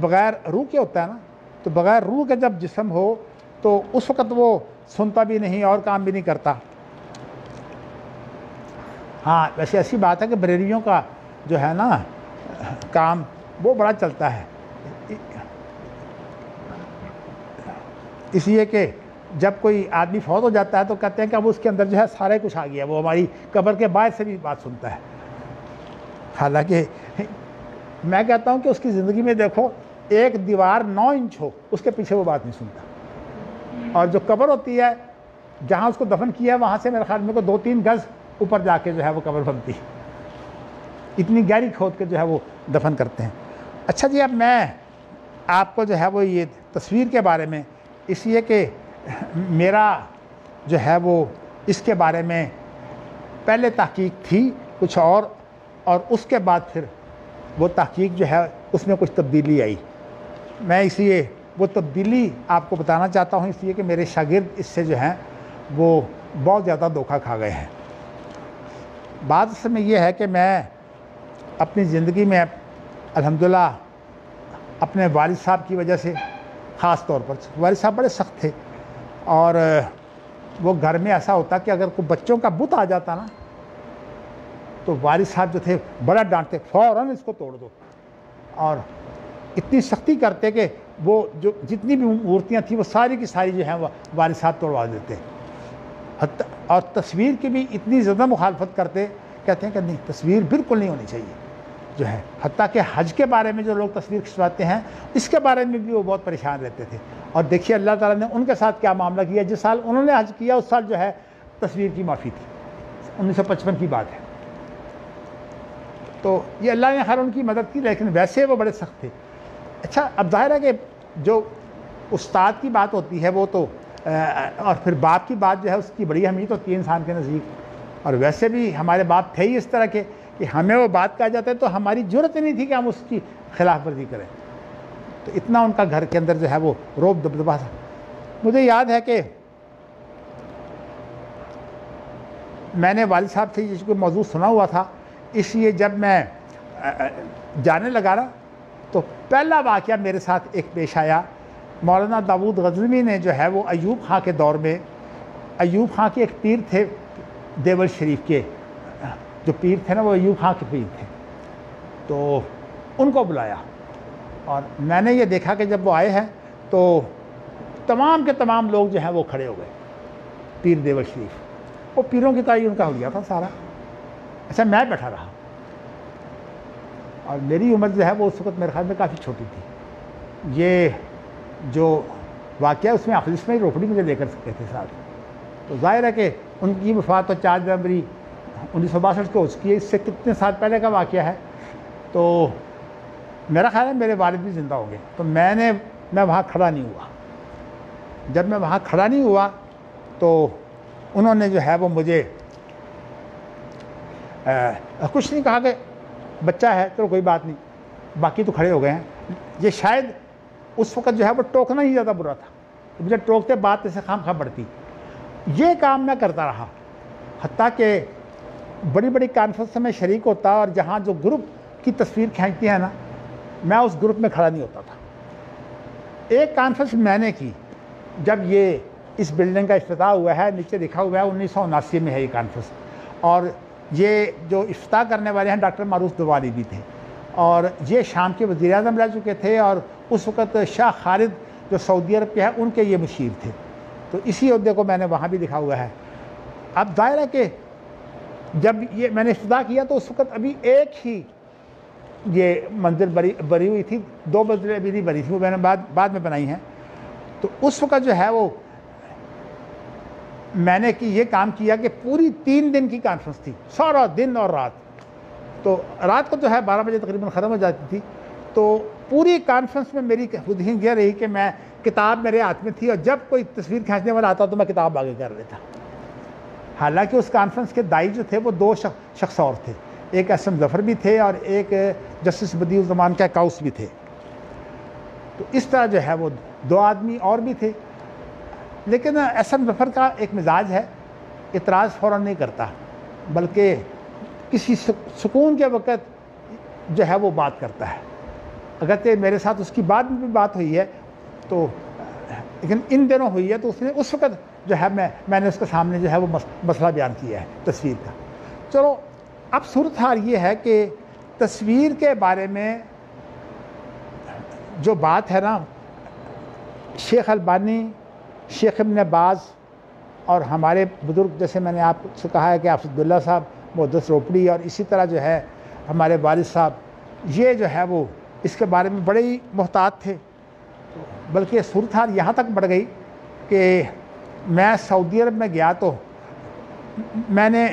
بغیر روح کے ہوتا ہے نا، تو بغیر روح کے جب جسم ہو تو اس وقت وہ سنتا بھی نہیں اور کام بھی نہیں کرتا۔ ہاں ویسے ایسی بات ہے کہ بریلیوں کا جو ہے نا کام وہ بڑا چلتا ہے، اس لیے کہ جب کوئی آدمی فوت ہو جاتا ہے تو کہتے ہیں کہ اب اس کے اندر جو ہے سارے کچھ آ گیا، وہ ہماری قبر کے باہر سے بھی بات سنتا ہے۔ حالانکہ میں کہتا ہوں کہ اس کی زندگی میں دیکھو ایک دیوار 9 انچ ہو، اس کے پیچھے وہ بات نہیں سنتا، اور جو قبر ہوتی ہے جہاں اس کو دفن کیا ہے وہاں سے میرے خیال میں کو 2-3 گز اوپر جا کے جو ہے وہ قبر بنتی، اتنی گہری کھود کے جو ہے وہ دفن کرتے ہیں۔ اچھا جی، اب میں آپ کو جو ہے وہ یہ تصویر کے بارے میں، اس لیے کہ میرا جو ہے وہ اس کے بارے میں پہلے تحقیق تھی کچھ اور اس کے بعد پھر وہ تحقیق جو ہے اس میں کچھ تبدیلی آئی، میں اس لیے وہ تبدیلی آپ کو بتانا چاہتا ہوں، اس لیے کہ میرے شاگرد اس سے جو ہیں وہ بہت زیادہ دھوکہ کھا گئے ہیں۔ بات اس میں یہ ہے کہ میں اپنی زندگی میں الحمدللہ اپنے والد صاحب کی وجہ سے، خاص طور پر والد صاحب بڑے سخت تھے، اور وہ گھر میں ایسا ہوتا کہ اگر کوئی بچوں کا بت آ جاتا نا تو والد صاحب جو تھے بڑا ڈانٹتے، فوراً اس کو توڑ دو، اور اتنی سختی کرتے کہ وہ جو جتنی بھی مورتیاں تھیں وہ ساری کی ساری جو ہیں وہ والد صاحب توڑوا دیتے، اور تصویر کی بھی اتنی زیادہ مخالفت کرتے، کہتے ہیں کہ نہیں تصویر بالکل نہیں ہونی چاہیے جو ہے، حتیٰ کہ حج کے بارے میں جو لوگ تصویر کھنچواتے ہیں اس کے بارے میں بھی وہ بہت پریشان رہتے تھے، اور دیکھیے اللہ تعالیٰ نے ان کے ساتھ کیا معاملہ کیا، جس سال انہوں نے حج کیا اس سال جو ہے تصویر کی معافی تھی، 1955 کی بات ہے۔ تو یہ اللہ نے خیر ان کی مدد کی، لیکن ویسے وہ بڑے سخت تھے۔ اچھا اب ظاہر ہے کہ جو استاد کی بات ہوتی ہے وہ تو اور پھر باپ کی بات جو ہے اس کی بڑی اہمیت ہوتی ہے انسان کے نزدیک، اور ویسے بھی ہمارے باپ تھے ہی اس طرح کے کہ ہمیں وہ بات کہا جاتا ہے تو ہماری جرت نہیں تھی کہ ہم اس کی خلاف ورزی کریں، تو اتنا ان کا گھر کے اندر جو ہے وہ روب دبدبا تھا۔ مجھے یاد ہے کہ میں نے والد صاحب سے یہ موضوع سنا ہوا تھا، اس لیے جب میں جانے لگا نا تو پہلا واقعہ میرے ساتھ ایک پیش آیا۔ مولانا داود غزنوی نے جو ہے وہ ایوب خان کے دور میں، ایوب خان کے ایک پیر تھے دیول شریف کے، جو پیر تھے نا وہ ایوب خان کے پیر تھے، تو ان کو بلایا، اور میں نے یہ دیکھا کہ جب وہ آئے ہیں تو تمام کے تمام لوگ جو ہیں وہ کھڑے ہو گئے، پیر دیول شریف، وہ پیروں کی طرح ان کا ہو گیا تھا سارا۔ اچھا میں بیٹھا رہا، اور میری عمر جو ہے وہ اس وقت میرے خیال میں کافی چھوٹی تھی۔ یہ جو واقعہ اس میں آخر میں روپڑی مجھے لے کر سکتے تھے ساتھ، تو ظاہر ہے کہ ان کی وفات تو 4 جنوری 1962 کو ہو چکی ہے، اس سے کتنے سال پہلے کا واقعہ ہے، تو میرا خیال ہے میرے والد بھی زندہ ہوں گے، تو میں وہاں کھڑا نہیں ہوا۔ جب میں وہاں کھڑا نہیں ہوا تو انہوں نے جو ہے وہ مجھے کچھ نہیں کہا کہ بچہ ہے چلو کوئی بات نہیں، باقی تو کھڑے ہو گئے ہیں۔ یہ شاید اس وقت جو ہے وہ ٹوکنا ہی زیادہ برا تھا، مجھے ٹوکتے بات سے خام خواہ بڑھتی۔ یہ کام میں کرتا رہا، حتیٰ کہ بڑی بڑی کانفرنس میں شریک ہوتا، اور جہاں جو گروپ کی تصویر کھینچتی ہے نا، میں اس گروپ میں کھڑا نہیں ہوتا تھا۔ ایک کانفرنس میں نے کی جب یہ اس بلڈنگ کا افتتاح ہوا ہے، نیچے لکھا ہوا ہے 1979 میں ہے یہ کانفرنس، اور یہ جو افتتاح کرنے والے ہیں ڈاکٹر معروف دواری بھی تھے، اور یہ شام کے وزیر اعظم رہ چکے تھے، اور اس وقت شاہ خالد جو سعودی عرب کے ہیں ان کے یہ مشیر تھے، تو اسی عہدے کو میں نے وہاں بھی لکھا ہوا ہے۔ اب ظاہر ہے کہ جب یہ میں نے افتتاح کیا تو اس وقت ابھی ایک ہی یہ منزل بری ہوئی تھی، 2 منزلیں ابھی نہیں بنی تھیں، وہ میں نے بعد میں بنائی ہیں۔ تو اس وقت جو ہے وہ میں نے یہ کام کیا کہ پوری 3 دن کی کانفرنس تھی، سارا دن اور رات، تو رات کو جو ہے 12 بجے تقریباً ختم ہو جاتی تھی، تو پوری کانفرنس میں میری خود ہی یہ رہی کہ میں کتاب میرے ہاتھ میں تھی، اور جب کوئی تصویر کھینچنے والا آتا تو میں کتاب آگے کر لیتا۔ حالانکہ اس کانفرنس کے دائی جو تھے وہ 2 شخص اور تھے، ایک ایس ایم ظفر بھی تھے اور ایک جسٹس بدیع الزمان کا کاؤس بھی تھے، تو اس طرح جو ہے وہ 2 آدمی اور بھی تھے۔ لیکن ایس ایم ظفر کا ایک مزاج ہے، اعتراض فوراً نہیں کرتا، بلکہ کسی سکون کے وقت جو ہے وہ بات کرتا ہے۔ اگرچہ میرے ساتھ اس کی بعد میں بھی بات ہوئی ہے، تو لیکن ان دنوں ہوئی ہے، تو اس نے اس وقت جو ہے میں نے اس کے سامنے جو ہے وہ مسئلہ بیان کیا ہے تصویر کا۔ چلو اب صورتحال یہ ہے کہ تصویر کے بارے میں جو بات ہے نا، شیخ البانی، شیخ ابن باز اور ہمارے بزرگ، جیسے میں نے آپ سے کہا ہے کہ حافظ عبداللہ صاحب، محدث روپڑی، اور اسی طرح جو ہے ہمارے والد صاحب، یہ جو ہے وہ اس کے بارے میں بڑے ہی محتاط تھے، بلکہ صورتحال یہاں تک بڑھ گئی کہ میں سعودی عرب میں گیا تو میں نے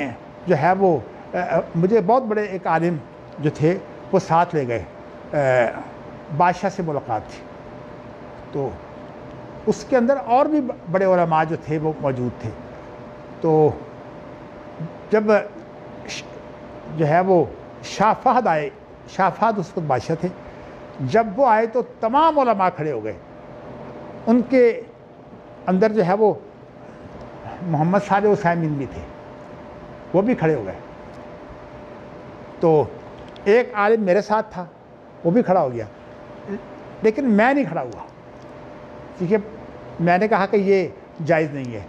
جو ہے وہ مجھے بہت بڑے ایک عالم جو تھے وہ ساتھ لے گئے، بادشاہ سے ملاقات تھی، تو اس کے اندر اور بھی بڑے علماء جو تھے وہ موجود تھے، تو جب جو ہے وہ شاہ فہد آئے، شاہ فہد اس وقت بادشاہ تھے، جب وہ آئے تو تمام علماء کھڑے ہو گئے، ان کے اندر جو ہے وہ محمد صالح عثیمین بھی تھے، وہ بھی کھڑے ہو گئے، تو ایک عالم میرے ساتھ تھا وہ بھی کھڑا ہو گیا، لیکن میں نہیں کھڑا ہوا کیونکہ میں نے کہا کہ یہ جائز نہیں ہے۔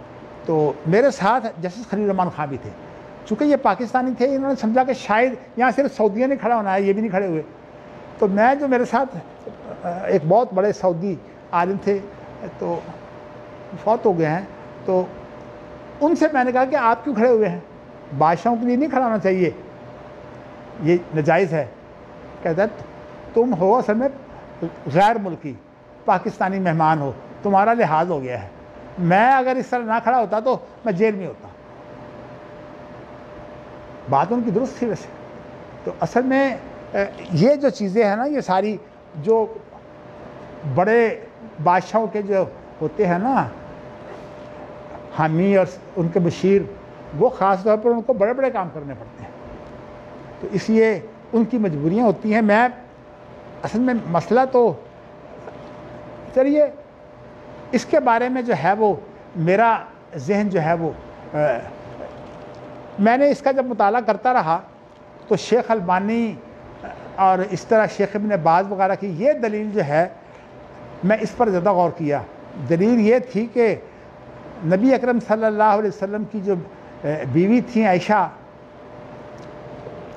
تو میرے ساتھ جسٹس خلیل الرحمن خان بھی تھے، چونکہ یہ پاکستانی تھے، انہوں نے سمجھا کہ شاید یہاں صرف سعودیہ نے کھڑا ہونا ہے، یہ بھی نہیں کھڑے ہوئے. تو میں جو میرے ساتھ ایک بہت بڑے سعودی عالم تھے تو فوت ہو گئے ہیں، تو ان سے میں نے کہا کہ آپ کیوں کھڑے ہوئے ہیں؟ بادشاہوں کے لیے نہیں کھڑا ہونا چاہیے، یہ ناجائز ہے. کہتا ہے تم ہو اصل میں غیر ملکی، پاکستانی مہمان ہو، تمہارا لحاظ ہو گیا ہے. میں اگر اس طرح نہ کھڑا ہوتا تو میں جیل میں ہوتا. بات ان کی درست تھی ویسے. تو اصل میں یہ جو چیزیں ہیں نا، یہ ساری جو بڑے بادشاہوں کے جو ہوتے ہیں نا حامی اور ان کے مشیر، وہ خاص طور پر ان کو بڑے بڑے کام کرنے پڑتے ہیں. تو اس لیے ان کی مجبوریاں ہوتی ہیں. میں اصل میں مسئلہ تو چلیے اس کے بارے میں جو ہے وہ میرا ذہن جو ہے وہ میں نے اس کا جب مطالعہ کرتا رہا تو شیخ البانی اور اس طرح شیخ ابن باز وغیرہ کی یہ دلیل جو ہے میں اس پر زیادہ غور کیا. دلیل یہ تھی کہ نبی اکرم صلی اللہ علیہ وسلم کی جو بیوی تھیں عائشہ،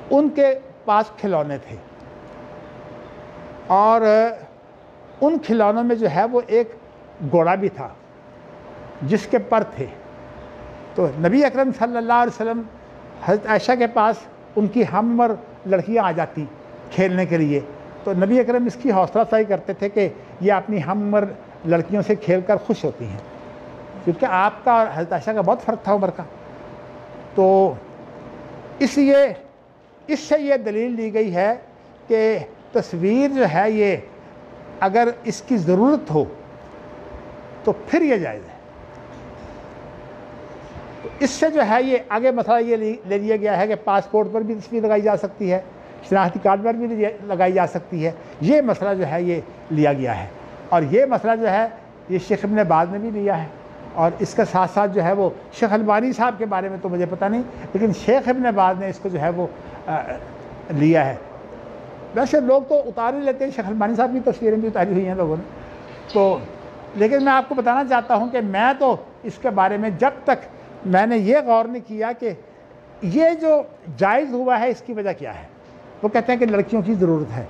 ان کے پاس کھلونے تھے اور ان کھلونوں میں جو ہے وہ ایک گھوڑا بھی تھا جس کے پر تھے. تو نبی اکرم صلی اللہ علیہ وسلم حضرت عائشہ کے پاس ان کی ہم عمر لڑکیاں آ جاتی کھیلنے کے لیے، تو نبی اکرم اس کی حوصلہ افزائی کرتے تھے کہ یہ اپنی ہم عمر لڑکیوں سے کھیل کر خوش ہوتی ہیں، کیونکہ آپ کا اور حضرت عائشہ کا بہت فرق تھا عمر کا. تو اس لیے اس سے یہ دلیل لی گئی ہے کہ تصویر جو ہے یہ اگر اس کی ضرورت ہو تو پھر یہ جائز ہے. تو اس سے جو ہے یہ آگے مسئلہ یہ لے لیا گیا ہے کہ پاسپورٹ پر بھی تصویر لگائی جا سکتی ہے، شناختی کارڈ پر بھی لگائی جا سکتی ہے. یہ مسئلہ جو ہے یہ لیا گیا ہے، اور یہ مسئلہ جو ہے یہ شیخ ابن باز نے بھی لیا ہے. اور اس کے ساتھ ساتھ جو ہے وہ شیخ البانی صاحب کے بارے میں تو مجھے پتہ نہیں، لیکن شیخ ابن باز نے اس کو جو ہے وہ لیا ہے. ویسے لوگ تو اتار ہی لیتے ہیں، شیخ البانی صاحب کی تصویریں بھی اتاری ہوئی ہیں لوگوں نے. تو لیکن میں آپ کو بتانا چاہتا ہوں کہ میں تو اس کے بارے میں جب تک میں نے یہ غور نہیں کیا کہ یہ جو جائز ہوا ہے اس کی وجہ کیا ہے. وہ کہتے ہیں کہ لڑکیوں کی ضرورت ہے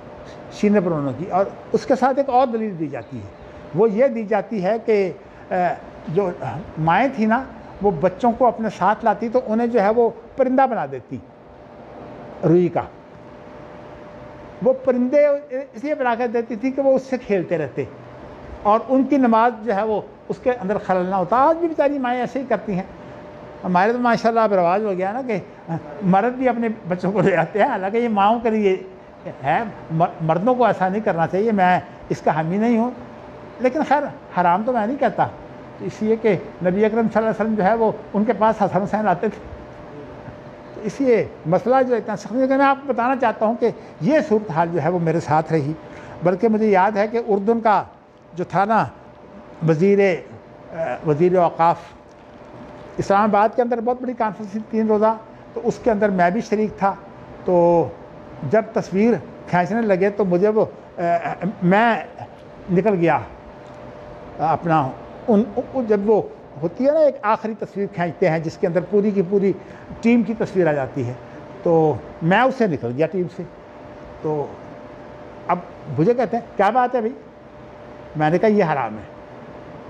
سینے پر انہوں کی، اور اس کے ساتھ ایک اور دلیل دی جاتی ہے. وہ یہ دی جاتی ہے کہ جو مائیں تھیں نا وہ بچوں کو اپنے ساتھ لاتی تو انہیں جو ہے وہ پرندہ بنا دیتی روئی کا. وہ پرندے اس لیے بنا کر دیتی تھی کہ وہ اس سے کھیلتے رہتے اور ان کی نماز جو ہے وہ اس کے اندر خلل نہ ہوتا. آج بھی بیچاری مائیں ایسے ہی کرتی ہیں. ہمارے تو ماشاء اللہ اب رواج ہو گیا نا کہ مرد بھی اپنے بچوں کو لے جاتے ہیں، حالانکہ یہ ماؤں کے لیے ہے، مردوں کو ایسا نہیں کرنا چاہیے. میں اس کا حامی نہیں ہوں، لیکن خیر حرام تو میں نہیں کہتا. اس لیے کہ نبی اکرم صلی اللہ علیہ وسلم جو ہے وہ ان کے پاس حسن حسین آتے تھے. تو اس لیے مسئلہ جو اتنا سخت ہے کہ میں آپ کو بتانا چاہتا ہوں کہ یہ صورتحال جو ہے وہ میرے ساتھ رہی. بلکہ مجھے یاد ہے کہ اردن کا جو تھا نا وزیر اوقاف، اسلام آباد کے اندر بہت بڑی کانفرنس 3 روزہ، تو اس کے اندر میں بھی شریک تھا. تو جب تصویر کھینچنے لگے تو مجھے وہ میں نکل گیا اپنا جب وہ ہوتی ہے نا ایک آخری تصویر کھینچتے ہیں جس کے اندر پوری کی پوری ٹیم کی تصویر آ جاتی ہے، تو میں اس سے نکل گیا ٹیم سے. تو اب مجھے کہتے ہیں کیا بات ہے بھائی؟ میں نے کہا یہ حرام ہے،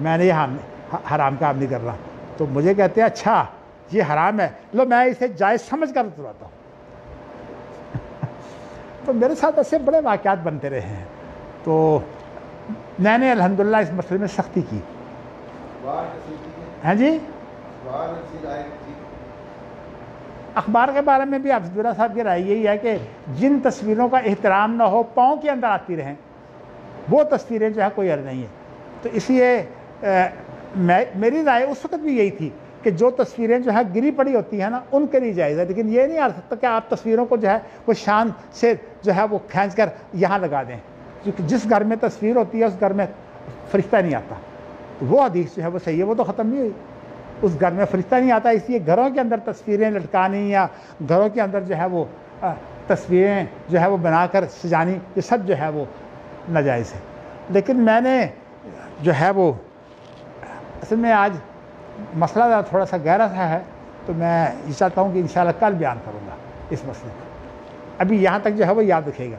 میں نے یہ حرام کام نہیں کر رہا. تو مجھے کہتے ہیں اچھا یہ حرام ہے، لو میں اسے جائز سمجھ کر اترواتا ہوں. تو میرے ساتھ ایسے بڑے واقعات بنتے رہے ہیں. تو میں نے الحمدللہ اس مسئلے میں سختی کی. ہاں جی، اخبار کے بارے میں بھی حافظ اللہ صاحب کی رائے یہی ہے کہ جن تصویروں کا احترام نہ ہو، پاؤں کے اندر آتی رہیں، وہ تصویریں جو ہے کوئی عرض نہیں ہے. تو اس لیے میری رائے اس وقت بھی یہی تھی کہ جو تصویریں جو ہے گری پڑی ہوتی ہیں نا ان کے لیے جائز ہے، لیکن یہ نہیں آ سکتا کہ آپ تصویروں کو جو ہے وہ شان سے جو ہے وہ کھینچ کر یہاں لگا دیں، کیونکہ جس گھر میں تصویر ہوتی ہے اس گھر میں فرشتہ نہیں آتا. وہ حدیث جو ہے وہ صحیح ہے، وہ تو ختم نہیں ہوئی. اس گھر میں فرشتہ نہیں آتا، اس لیے گھروں کے اندر تصویریں لٹکانی یا گھروں کے اندر جو ہے وہ تصویریں جو ہے وہ بنا کر سجانی، یہ سب جو ہے وہ ناجائز ہے. لیکن میں نے جو ہے وہ اصل میں آج مسئلہ تھوڑا سا گہرا سا ہے، تو میں یہ چاہتا ہوں کہ انشاءاللہ کل بیان کروں گا اس مسئلے کو. ابھی یہاں تک جو ہے وہ یاد رکھے گا.